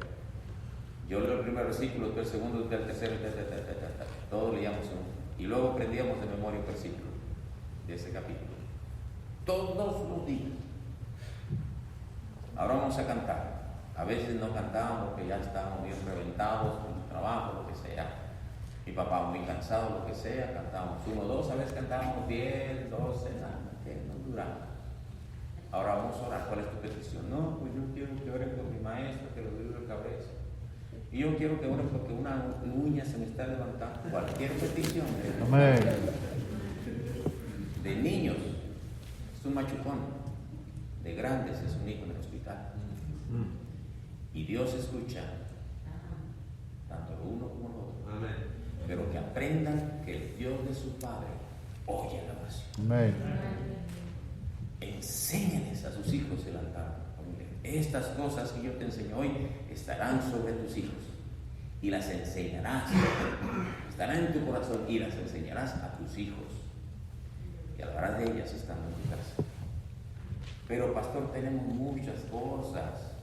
yo leo el primer versículo, tú el segundo, tú el tercero, todos leíamos uno. Y luego aprendíamos de memoria un versículo de ese capítulo. todos los días. Ahora vamos a cantar. A veces no cantábamos porque ya estábamos bien reventados con el trabajo, lo que sea. Mi papá muy cansado, lo que sea, cantábamos 1, 2, a veces cantábamos 10, 12, nada, que no duraba. Ahora vamos a orar. ¿Cuál es tu petición? No, pues yo quiero que oren por mi maestro, que lo dio la cabeza. Y yo quiero que oren porque una uña se me está levantando. Cualquier petición. Amén. De niños es un machucón, de grandes es un hijo en el hospital. Y Dios escucha tanto lo uno como lo otro. Amén. Pero que aprendan que el Dios de su Padre oye la oración. Amén. Enséñales a sus hijos el altar. Estas cosas que yo te enseño hoy estarán sobre tus hijos y las enseñarás. Estarán en tu corazón y las enseñarás a tus hijos. Y hablarás de ellas estando en tu casa. Pero pastor, tenemos muchas cosas.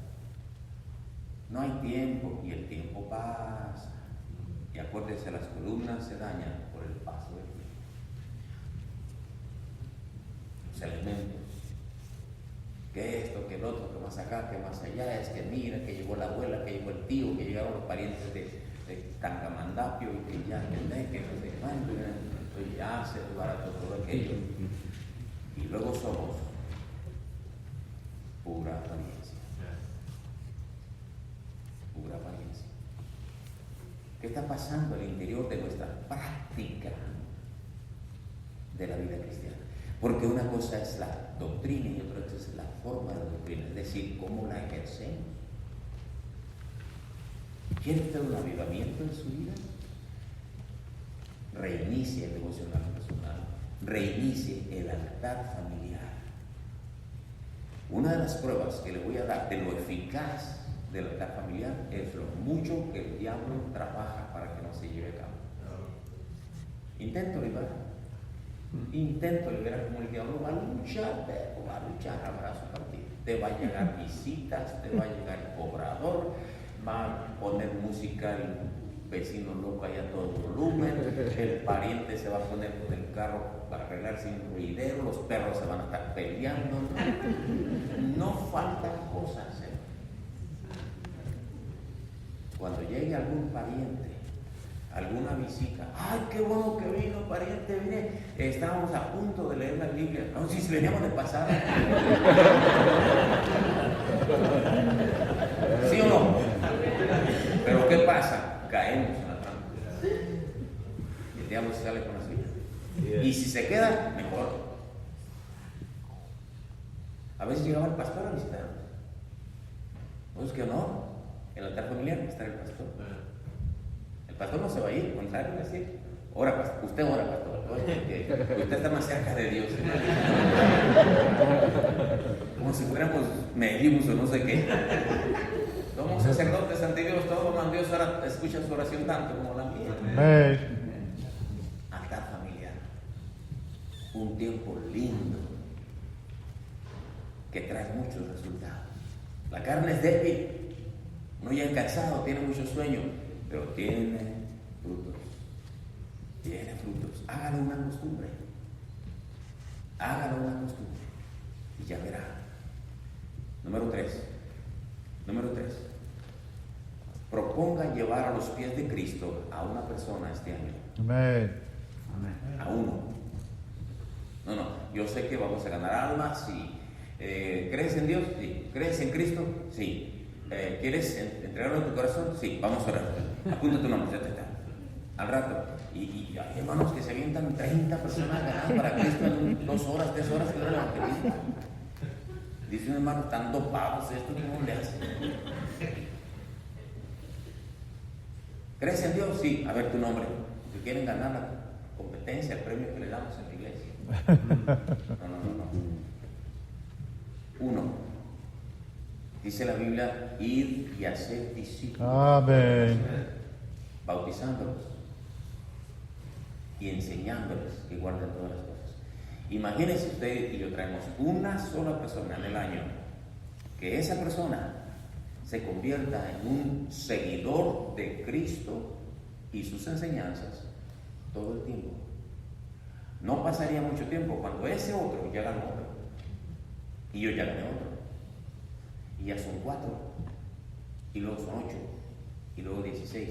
No hay tiempo y el tiempo pasa. Y acuérdese, las columnas se dañan por el paso del tiempo. Los elementos. Que esto, que el otro, que más acá, que más allá, es que mira, que llegó la abuela, que llegó el tío, que llegaron los parientes de Tangamandapio y que ya, que no sé cuánto, entonces ya se desbarató todo aquello. Y luego somos pura apariencia. Pura apariencia. ¿Qué está pasando al interior de nuestra práctica de la vida cristiana? Porque una cosa es la doctrina y otra cosa es la forma de la doctrina, es decir, cómo la ejercemos. ¿Quiere usted un avivamiento en su vida? Reinicie el devocional personal, reinicie el altar familiar. Una de las pruebas que le voy a dar de lo eficaz del altar familiar es lo mucho que el diablo trabaja para que no se lleve a cabo. Intento liberar como el diablo va a luchar, pero va a luchar a brazo partido. Te va a llegar visitas, te va a llegar el cobrador, va a poner música el vecino loco allá a todo volumen, el pariente se va a poner con el carro para arreglar sin ruidero, los perros se van a estar peleando. No faltan cosas, ¿eh? Cuando llegue algún pariente, alguna visita, ¡ay, qué bueno que vino, pariente! Mire, estábamos a punto de leer la Biblia. No, si veníamos de pasada. ¿Sí o no? Pero ¿qué pasa? Caemos en la trampa. Y el diablo se sale con la suya. Y si se queda, mejor. A veces llegaba el pastor a visitarnos. Pues que no, el altar familiar está el pastor. El pastor no se va a ir, contrario, es decir, ora, pastor. Usted ora, pastor, porque usted está más cerca de Dios. Como si fuéramos mediums o no sé qué. Somos sacerdotes ante Dios, todo lo Dios ahora escucha su oración tanto como la mía. Altar familiar. Un tiempo lindo que trae muchos resultados. La carne es débil, no ya cansado, tiene mucho sueño, pero tiene frutos. Tiene frutos. Hágalo una costumbre. Hágalo una costumbre. Y ya verá. Número 3. Proponga llevar a los pies de Cristo a una persona este año. Amén. A uno. No, yo sé que vamos a ganar almas. Sí. ¿Crees en Dios? Sí. ¿Crees en Cristo? Sí. ¿Quieres entregarlo en tu corazón? Sí. Vamos a orar. Apunta tu nombre. Al rato. Y hay hermanos que se avientan 30 personas ganando para Cristo en 2 horas, 3 horas que dura el evangelismo. Dice un hermano, están dopados, esto no le hace. ¿Crees en Dios? Sí. A ver tu nombre. Si quieren ganar la competencia, el premio que le damos en la iglesia. No. 1. Dice la Biblia, ir y hacer discípulos. Amén. Bautizándolos y enseñándoles que guarden todas las cosas. Imagínense usted y yo traemos una sola persona en el año, que esa persona se convierta en un seguidor de Cristo y sus enseñanzas todo el tiempo. No pasaría mucho tiempo cuando ese otro ya ganó otro. Y yo ya gané otro. Y ya son 4. Y luego son 8. Y luego 16.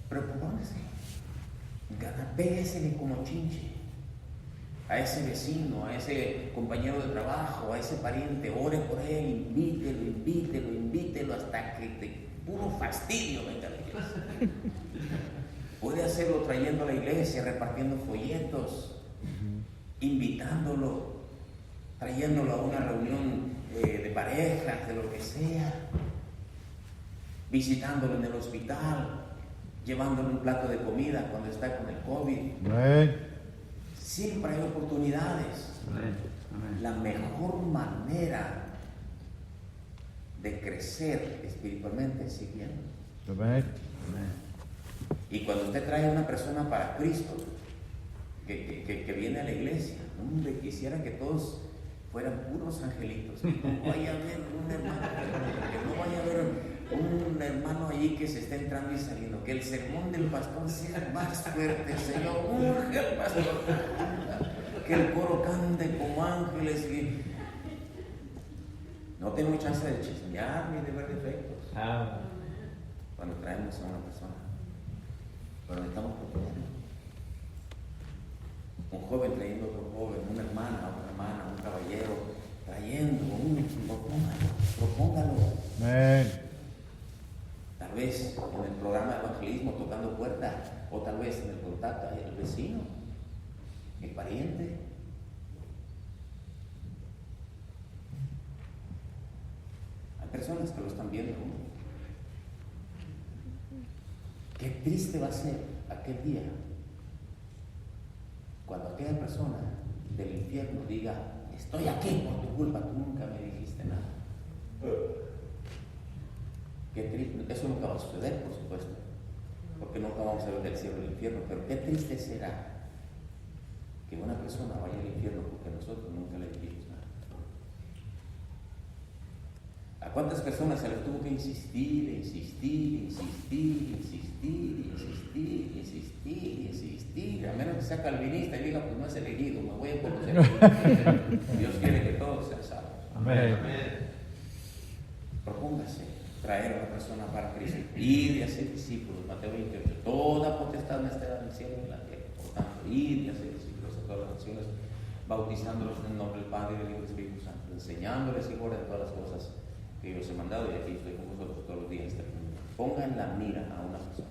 Pero propóngase. Péguesele como chinche. A ese vecino, a ese compañero de trabajo, a ese pariente, ore por él, invítelo hasta que de puro fastidio venga a la iglesia. Puede hacerlo trayendo a la iglesia, repartiendo folletos, invitándolo, trayéndolo a una reunión de parejas, de lo que sea, visitándolo en el hospital, llevándole un plato de comida cuando está con el COVID. Amén. Siempre hay oportunidades. Amén. La mejor manera de crecer espiritualmente es sirviendo. Amén. Y cuando usted trae a una persona para Cristo, que viene a la iglesia, hombre, quisiera que todos fueran puros angelitos, que no vaya a haber un hermano, que no vaya a haber un hermano allí que se esté entrando y saliendo, que el sermón del pastor sea más fuerte, Señor, urge al pastor, que el coro cante como ángeles, y no tenemos chance de chismear ni de ver defectos cuando traemos a una persona, pero necesitamos proponerlo. Un joven trayendo a otro joven, una hermana, un caballero trayendo, propóngalo. Amén. Tal vez en el programa de evangelismo tocando puertas, o tal vez en el contacto el vecino, el pariente. Hay personas que lo están viendo. Qué triste va a ser aquel día cuando aquella persona del infierno diga: estoy aquí por tu culpa, tú nunca me dijiste nada. Qué triste, eso nunca va a suceder, por supuesto, porque nunca vamos a ver del cielo al infierno, pero qué triste será que una persona vaya al infierno porque nosotros nunca le dijimos nada. ¿A cuántas personas se les tuvo que insistir? A menos que sea calvinista y diga: pues no es elegido, me voy a conocer. Dios quiere que todos sean salvos. Amén. Propóngase traer a una persona para Cristo y de hacer discípulos. Mateo 28. Toda potestad me está en el cielo y en la tierra. Por tanto, ir y hacer discípulos a todas las naciones, bautizándolos en el nombre del Padre y del Hijo y del Espíritu Santo, enseñándoles y guardando todas las cosas que yo os he mandado, y aquí estoy con vosotros todos los días. Pongan la mira a una persona,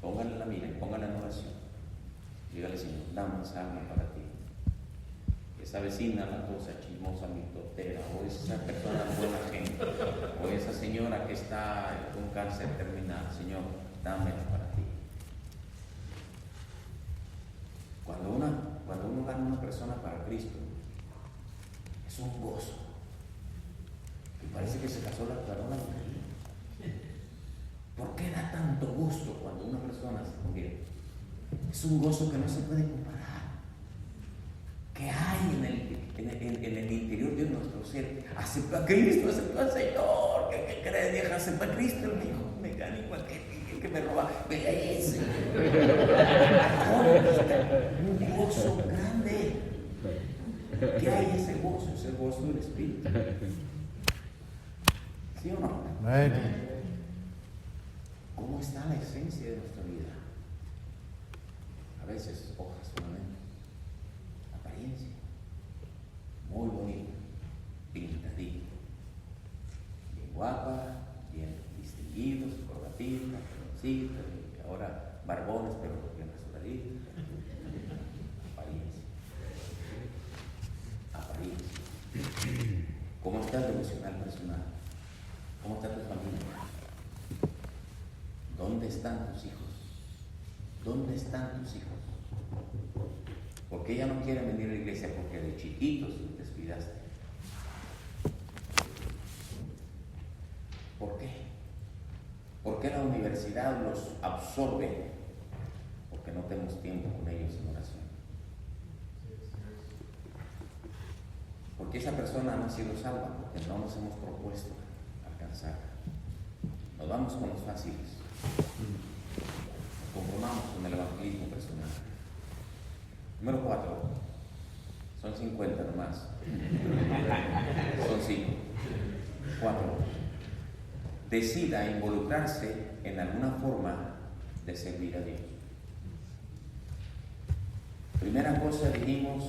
pónganle la mira y pónganla en oración. Dígale: Señor, dame esa alma para ti. Esa vecina latosa, chismosa, mitotera, o esa persona buena gente, o esa señora que está con cáncer terminal, Señor, dámela para ti. Cuando uno gana una persona para Cristo, es un gozo. Y parece que se casó la varona. ¿Por qué da tanto gusto cuando una persona se convierte? Es un gozo que no se puede comparar. ¿Qué hay en el interior de nuestro ser? Aceptó a Cristo, aceptó al Señor. ¿Qué cree, vieja? Aceptó a Cristo, el hijo mecánico que me roba. Vea ese. Un gozo grande. ¿Qué hay ese gozo? Es el gozo del Espíritu. ¿Sí o no? Amén. ¿Cómo está la esencia de nuestra vida? A veces hojas solamente, apariencia, muy bonita, pintadita, bien guapa, bien distinguidos, corbatita, peloncita, y ahora barbones, pero bien rasuraditos. Apariencia. ¿Cómo está el devocional personal? ¿Cómo está tu familia? ¿Dónde están tus hijos? ¿Dónde están tus hijos? ¿Por qué ya no quieren venir a la iglesia? Porque de chiquitos los descuidaste. ¿Por qué? ¿Por qué la universidad los absorbe? Porque no tenemos tiempo con ellos en oración. Porque esa persona no ha sido salva, porque no nos hemos propuesto alcanzarla. Nos vamos con los fáciles. Nos conformamos con el evangelismo personal. Número 4. Son 50 nomás. Son 5. 4. Decida involucrarse en alguna forma de servir a Dios. Primera cosa dijimos,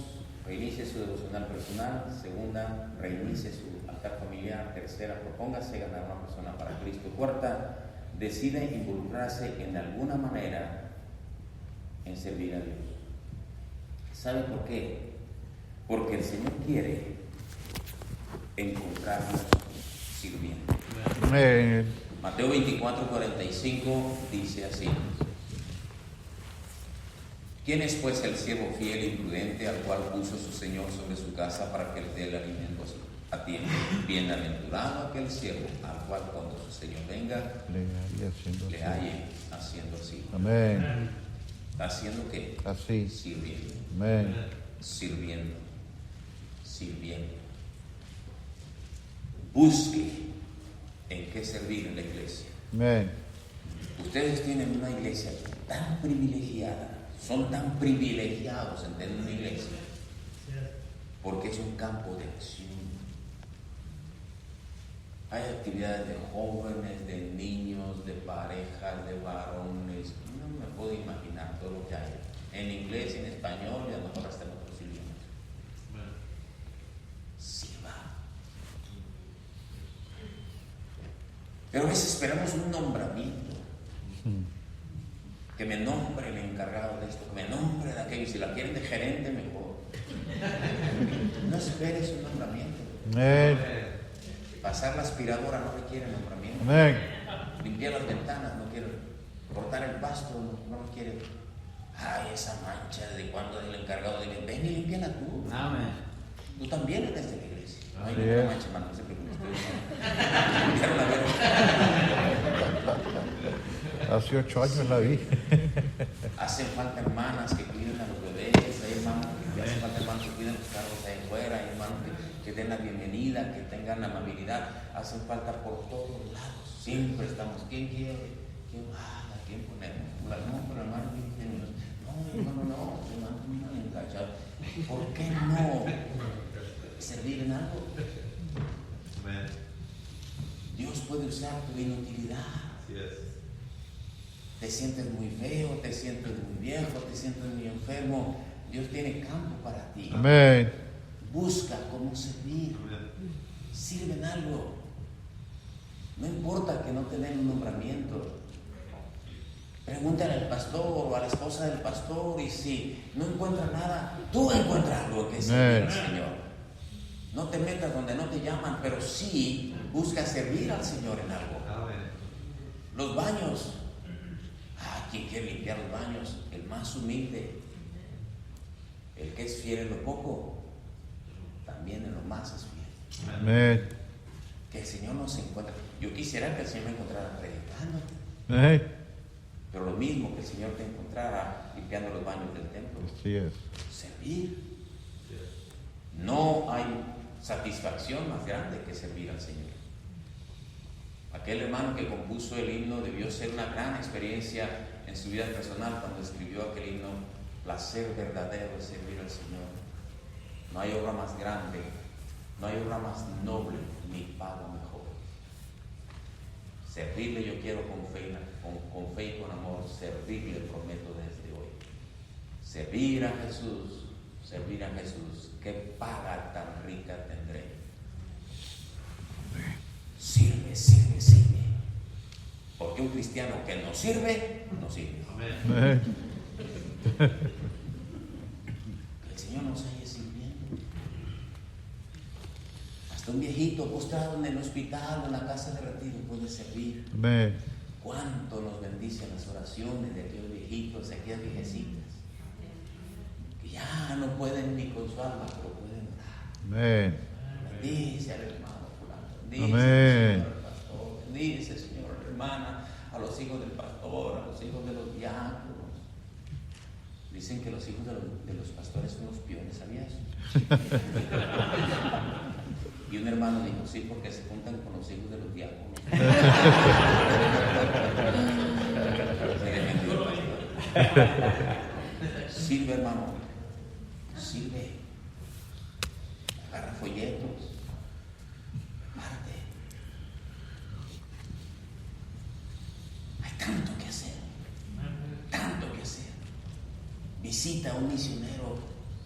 reinicie su devocional personal. Segunda, reinicie su altar familiar. Tercera, propóngase ganar a una persona para Cristo. Cuarta, decida involucrarse en alguna manera en servir a Dios. ¿Sabe por qué? Porque el Señor quiere encontrarnos sirviendo. Amén. Mateo 24:45 dice así: ¿quién es pues el siervo fiel e prudente al cual puso su Señor sobre su casa para que le dé el alimento a tiempo? Bienaventurado aquel siervo al cual cuando su Señor venga le halle haciendo así. Amén. ¿Haciendo qué? Así. Sirviendo. Amén. Sirviendo. Sirviendo. Busque en qué servir en la iglesia. Amén. Ustedes tienen una iglesia tan privilegiada, son tan privilegiados en tener una iglesia, porque es un campo de acción. Hay actividades de jóvenes, de niños, de parejas, de varones. No me puedo imaginar todo lo que hay en inglés, en español y a lo mejor hasta en otros idiomas. Sirva. Pero a veces esperamos un nombramiento. Que me nombre el encargado de esto, que me nombre de aquello. Si la quieren de gerente, mejor. No esperes un nombramiento. Amén. Pasar la aspiradora no requiere nombramiento. Amén. Limpiar las ventanas no quiere. Cortar el pasto no requiere. Ay, esa mancha, ¿desde cuándo es el encargado? De ven y límpiala tú. Amén. Tú también eres de la iglesia. No hay Así ninguna es. mancha, hermano, no se preocupe. Limpiaron la verga. Hace 8 años la vi. Hacen falta hermanas que cuiden a los bebés, hay hermanos que hacen falta hermanos que cuiden los carros ahí afuera, hay hermanos que den la bienvenida, que tengan la amabilidad, hacen falta por todos lados. Siempre estamos, ¿quién quiere? ¿Quién va? ¿A quién ponemos? No, pero hermano, ¿quién tiene? No, hermano, no me enganchado. ¿Por qué no servir en algo? Dios puede usar tu inutilidad. Te sientes muy feo, te sientes muy viejo, te sientes muy enfermo. Dios tiene campo para ti. Amén. Busca cómo servir. Sirve en algo. No importa que no te den un nombramiento. Pregúntale al pastor o a la esposa del pastor, y si no encuentra nada, tú encuentras algo que servir al Señor. No te metas donde no te llaman, pero sí busca servir al Señor en algo. Los baños. ¿Quién quiere limpiar los baños? El más humilde. El que es fiel en lo poco, también en lo más es fiel. Amén. Que el Señor nos encuentre. Yo quisiera que el Señor me encontrara predicando, Amén. pero lo mismo que el Señor te encontrara limpiando los baños del templo. Así es. Servir. No hay satisfacción más grande que servir al Señor. Aquel hermano que compuso el himno debió ser una gran experiencia en su vida personal cuando escribió aquel himno. Placer verdadero es servir al Señor. No hay obra más grande, no hay obra más noble, ni pago mejor. Servirle yo quiero con fe y con amor. Servirle prometo desde hoy. Servir a Jesús, qué paga tan rica tendré. Sirve. Porque un cristiano que no sirve, no sirve. Amén. Que el Señor nos haya sirviendo. Hasta un viejito postrado en el hospital o en la casa de retiro puede servir. Amén. Cuánto nos bendicen las oraciones de aquellos viejitos, de aquellas viejecitas, que ya no pueden ni con su alma, pero pueden orar. Amén. Bendice al hermano fulano, bendice Amén. al Señor al pastor, bendice, Señor, a la hermana, a los hijos del pastor, a los hijos de los diáconos. Dicen que los hijos de los pastores son los piones, ¿sabías? Y un hermano dijo, sí, porque se juntan con los hijos de los diáconos. Se defendió el pastor. Sirve, hermano, sirve. misionero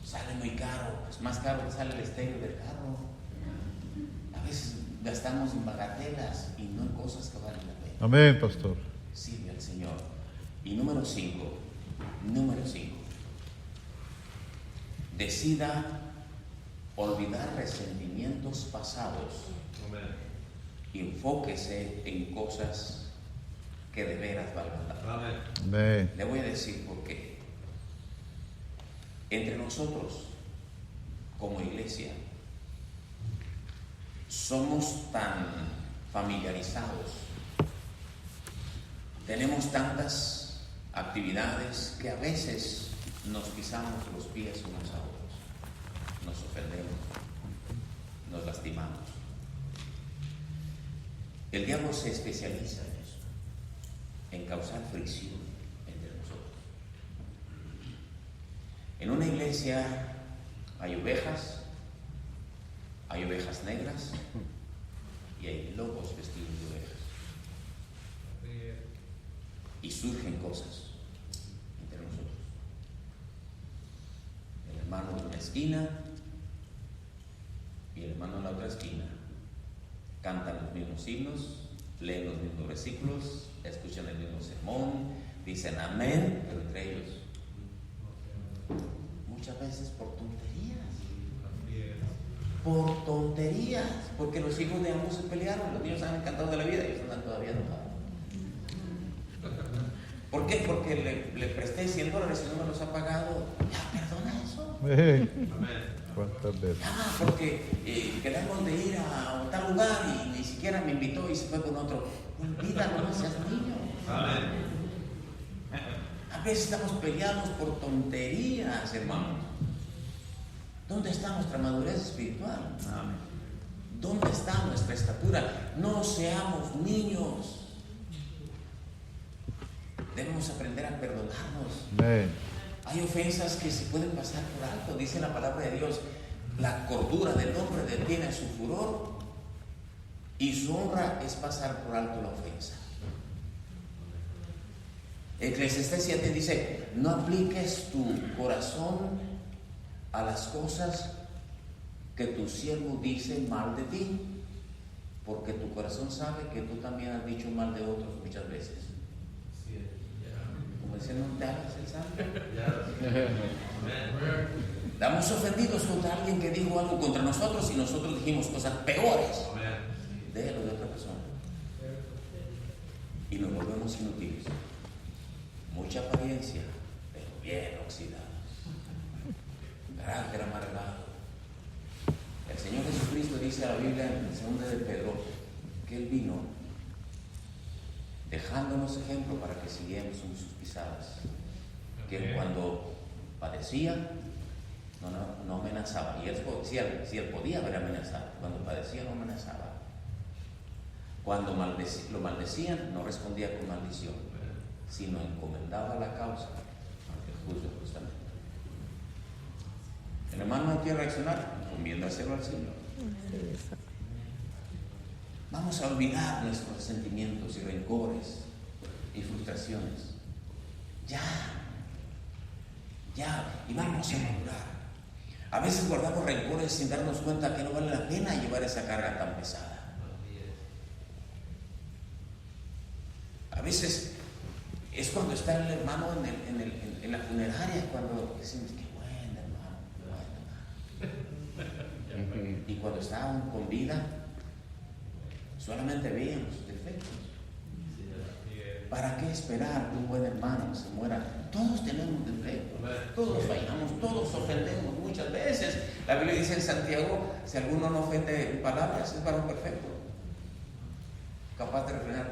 sale muy caro, es más caro que sale el estéreo del carro. A veces gastamos en bagatelas y no en cosas que valen la pena. Amén, pastor. Sirve al Señor. Y número 5, decida olvidar resentimientos pasados. Y enfóquese en cosas que de veras valgan la pena. Amén. Le voy a decir por qué. Entre nosotros, como iglesia, somos tan familiarizados, tenemos tantas actividades que a veces nos pisamos los pies unos a otros, nos ofendemos, nos lastimamos. El diablo se especializa en eso, en causar fricción entre nosotros. En una iglesia hay ovejas negras y hay lobos vestidos de ovejas. Y surgen cosas entre nosotros. El hermano en una esquina y el hermano en la otra esquina cantan los mismos himnos, leen los mismos versículos, escuchan el mismo sermón, dicen amén, pero entre ellos muchas veces por tonterías, porque los hijos de ambos se pelearon, los niños han encantado de la vida y ellos andan todavía enojados. ¿Por qué? Porque le presté $100 y no me los ha pagado. Ya, perdona eso. ¿Cuántas veces? Porque quedamos de ir a tal lugar y ni siquiera me invitó y se fue con otro. Olvídalo, no seas niño. A veces estamos peleados por tonterías, hermanos. ¿Dónde está nuestra madurez espiritual? ¿Dónde está nuestra estatura? No seamos niños. Debemos aprender a perdonarnos. Amén. Hay ofensas que se pueden pasar por alto. Dice la palabra de Dios: la cordura del hombre detiene su furor y su honra es pasar por alto la ofensa. Eclesiastés 7 dice: no apliques tu corazón a las cosas que tu siervo dice mal de ti, porque tu corazón sabe que tú también has dicho mal de otros muchas veces. Como dicen, no te hagas el santo. Estamos ofendidos contra alguien que dijo algo contra nosotros y nosotros dijimos cosas peores de él o de otra persona. Y nos volvemos inútiles. Mucha apariencia, pero bien oxidados. Carácter amargado. El Señor Jesucristo dice a la Biblia en 2 de Pedro que Él vino dejándonos ejemplo para que siguiéramos en sus pisadas. Que Él cuando padecía no amenazaba. Y si él podía haber amenazado, cuando padecía no amenazaba. Cuando lo maldecían no respondía con maldición, sino encomendaba la causa ante el justo justamente. El hermano no quiere reaccionar, conviene hacerlo al Señor. Vamos a olvidar nuestros sentimientos y rencores y frustraciones. Ya, y vamos a madurar. A veces guardamos rencores sin darnos cuenta que no vale la pena llevar esa carga tan pesada. A veces es cuando está el hermano en la funeraria, cuando decimos que bueno, hermano. Y cuando está aún con vida, solamente veíamos sus defectos. ¿Para qué esperar que un buen hermano se muera? Todos tenemos defectos, todos fallamos, todos ofendemos muchas veces. La Biblia dice en Santiago: si alguno no ofende en palabras, es varón perfecto, capaz de refrenar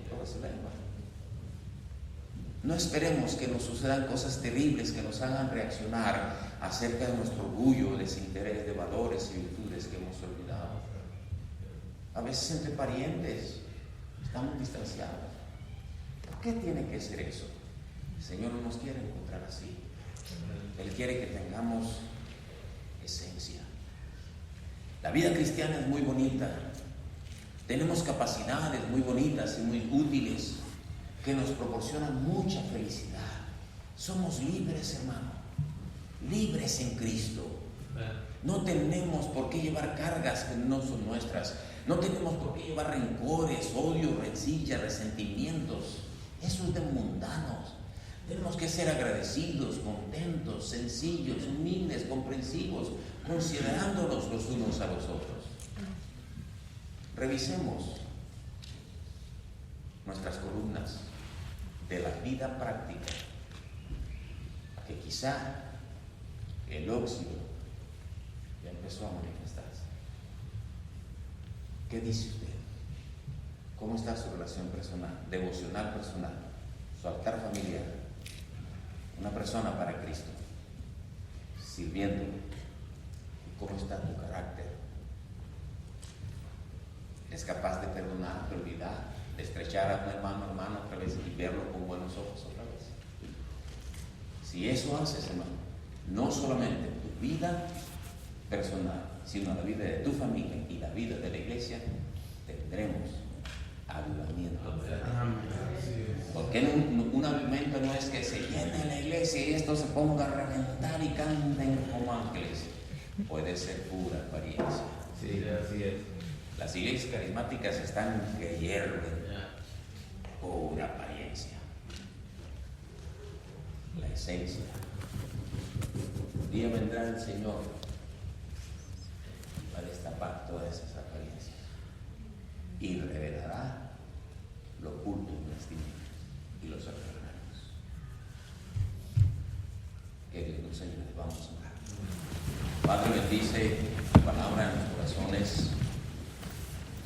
toda su lengua. No esperemos que nos sucedan cosas terribles que nos hagan reaccionar acerca de nuestro orgullo, desinterés de valores y virtudes que hemos olvidado. A veces entre parientes estamos distanciados. ¿Por qué tiene que ser eso? El Señor no nos quiere encontrar así. Él quiere que tengamos esencia. La vida cristiana es muy bonita. Tenemos capacidades muy bonitas y muy útiles que nos proporcionan mucha felicidad. Somos libres, hermano. fieles en Cristo. No tenemos por qué llevar cargas que no son nuestras. No tenemos por qué llevar rencores, odios, rencillas, resentimientos. Eso es de mundanos. Tenemos que ser agradecidos, contentos, sencillos, humildes, comprensivos, considerándonos los unos a los otros. Revisemos nuestras columnas de la vida práctica, que quizá el óxido ya empezó a manifestarse. ¿Qué dice usted? ¿Cómo está su relación personal, devocional personal, su altar familiar? Una persona para Cristo, sirviéndolo. ¿Cómo está tu carácter? ¿Eres capaz de perdonar, de olvidar, de estrechar a un hermano otra vez y verlo con buenos ojos otra vez? Si eso haces, hermano, no solamente tu vida personal, sino la vida de tu familia y la vida de la iglesia, tendremos avivamiento. Porque un avivamiento no es que se llene la iglesia y esto se ponga a reventar y canten como ángeles. Puede ser pura apariencia. Sí, así es. Las iglesias carismáticas están que hierven. Pura apariencia. La esencia. Un día vendrá el Señor para destapar todas esas apariencias y revelará lo oculto en las tinieblas y los subterráneos. Que Dios nos ayude. Vamos a orar. Padre, bendice tu palabra en los corazones,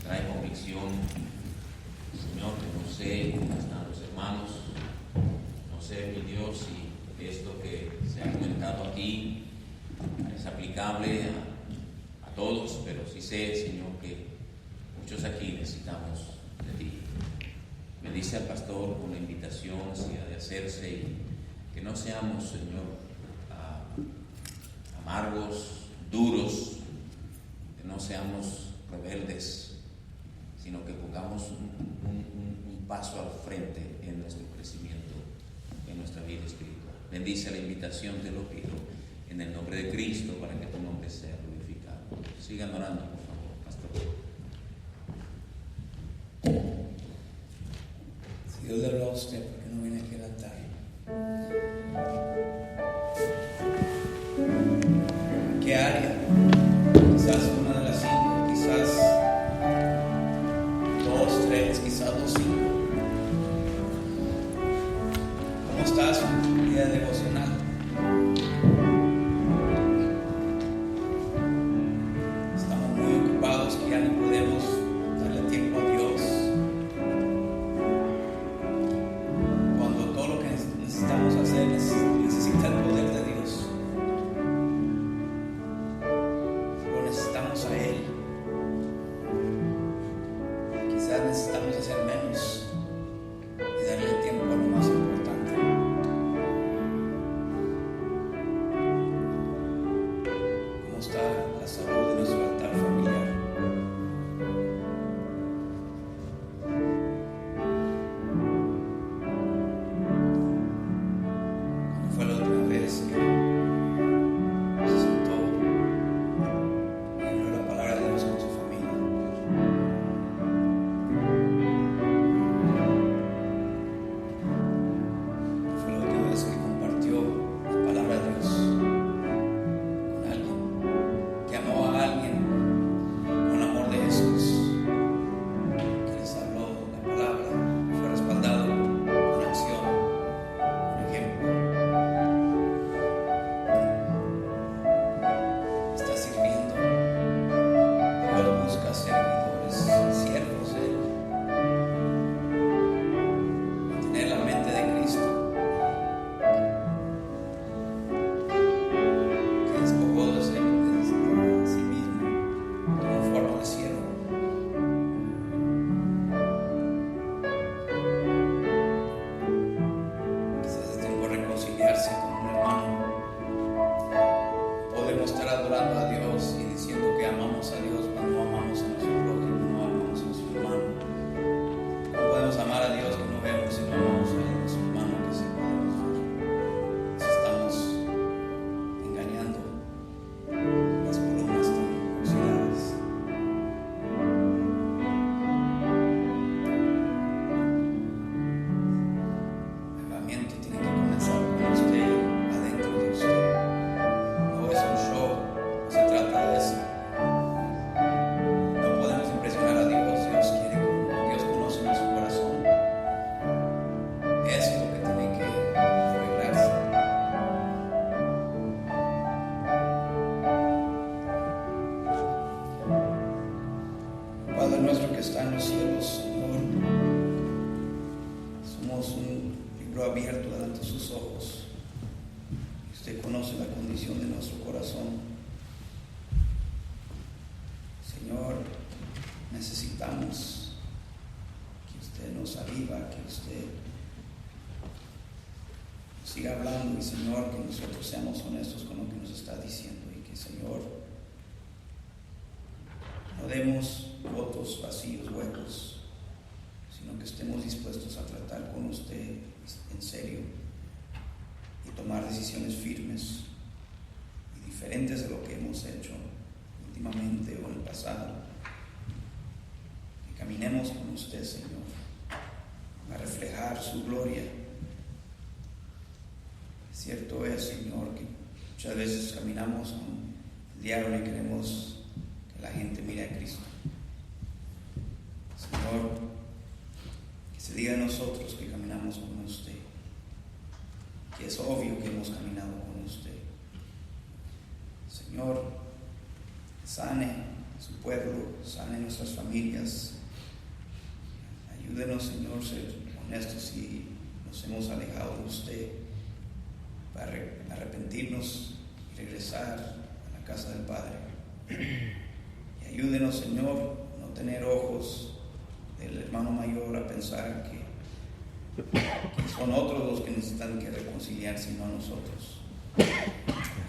trae convicción, Señor, que no sé cómo están los hermanos, no sé, mi Dios, si esto que se ha comentado aquí es aplicable a todos, pero sí sé, Señor, que muchos aquí necesitamos de ti. Bendice al pastor con la invitación, si ha de hacerse, y que no seamos, Señor, amargos, duros, que no seamos rebeldes, sino que pongamos un paso al frente en nuestro crecimiento, en nuestra vida espiritual. Bendice la invitación, te lo pido, en el nombre de Cristo, para que tu nombre sea glorificado. Sigan orando, por favor, pastor. Si Dios le habla a usted, ¿por qué no viene aquí al altar? ¿Qué área? Quizás una de las 5, quizás 2, 3, quizás 2, 5. ¿Cómo está su vida devocional? Estamos muy ocupados que ya no podemos darle tiempo a Dios. Cuando todo lo que necesitamos hacer necesita el poder de Dios. Lo necesitamos a Él. Quizás necesitamos hacer menos y darle tiempo a lo más importante. ¿Cómo está la salud de nuestro altar familiar? ¿Cuándo fue la última vez que se sentó y leyó la palabra de Dios con su familia? ¿Cuándo fue la última vez que compartió la palabra de Dios con alguien? Que amó a alguien con amor de Jesús, que les habló la palabra, fue respaldado con acción, con ejemplo. Está sirviendo. Dios busca servidores, siervos de Él. Tener la mente de Cristo, que despojó de sí mismo, tomó forma de siervo. Quizás es tiempo de reconciliarse con un hermano. Podemos estar adorando a Dios y diciendo que amamos a Dios cuando no amamos a nuestro prójimo, no amamos a nuestro hermano. No podemos amar a Dios que no vemos y no amamos a nuestro hermano que se puede nosotros. Nos estamos engañando. que está en los cielos, Señor, somos un libro abierto delante de sus ojos. Usted conoce la condición de nuestro corazón. Señor, necesitamos que usted nos aviva, que usted nos siga hablando y, Señor, que nosotros seamos honestos con lo que nos está diciendo y que, Señor, no demos votos vacíos, huecos, sino que estemos dispuestos a tratar con usted en serio y tomar decisiones firmes y diferentes de lo que hemos hecho últimamente o en el pasado. Que caminemos con usted, Señor, a reflejar su gloria. Cierto es, Señor, que muchas veces caminamos con el diablo y queremos que la gente mire a Cristo. Señor, que se diga a nosotros que caminamos con usted, que es obvio que hemos caminado con usted. Señor, sane su pueblo, sane nuestras familias. Ayúdenos, Señor, a ser honestos si nos hemos alejado de usted, para arrepentirnos y regresar a la casa del Padre. Y ayúdenos, Señor, no tener ojos del hermano mayor a pensar que son otros los que necesitan que reconciliarse, no nosotros.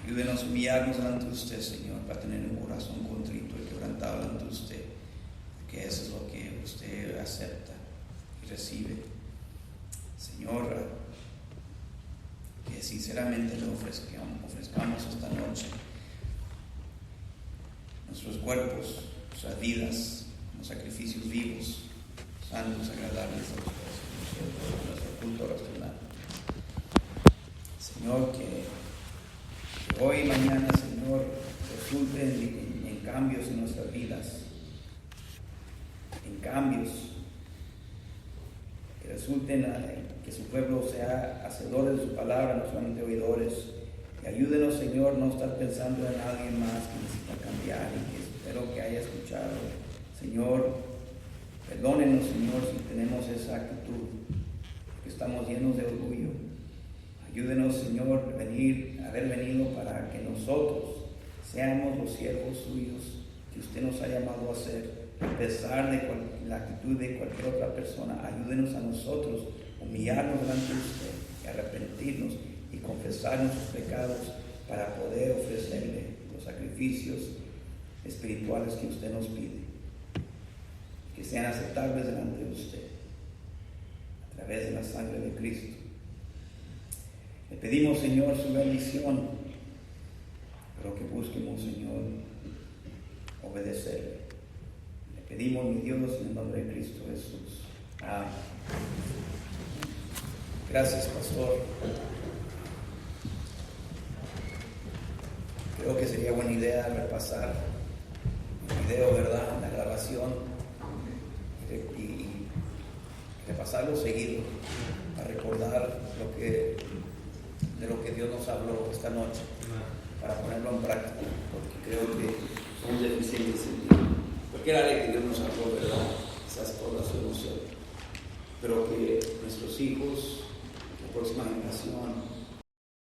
Ayúdenos a humillarnos delante de usted, Señor, para tener un corazón contrito y quebrantado delante de usted, porque eso es lo que usted acepta y recibe. Señor, que sinceramente le ofrezcamos esta noche nuestros cuerpos, nuestras vidas, como sacrificios vivos, santos, agradables a usted, nuestro culto racional. Señor, que hoy y mañana, Señor, resulte en cambios en nuestras vidas, en cambios que resulten en que su pueblo sea hacedores de su palabra, no solamente oidores. Y ayúdenos, Señor, no estar pensando en alguien más que necesita cambiar y que espero que haya escuchado. Señor, perdónenos, Señor, si tenemos esa actitud, que estamos llenos de orgullo. Ayúdenos, Señor, haber venido para que nosotros seamos los siervos suyos que usted nos ha llamado a ser, a pesar de la actitud de cualquier otra persona. Ayúdenos a nosotros humillarnos delante de usted y arrepentirnos y confesar nuestros pecados para poder ofrecerle los sacrificios espirituales que usted nos pide, que sean aceptables delante de usted a través de la sangre de Cristo. Le pedimos, Señor, su bendición, pero que busquemos, Señor, obedecerle. Le pedimos, mi Dios, en el nombre de Cristo Jesús. Amén. Gracias, pastor. Creo que sería buena idea repasar el video, ¿verdad? La grabación y repasarlo seguido para recordar de lo que Dios nos habló esta noche, para ponerlo en práctica, porque creo que somos deficientes en cualquier área que Dios nos habló, ¿verdad? Quizás por la solución, pero que nuestros hijos, la próxima generación,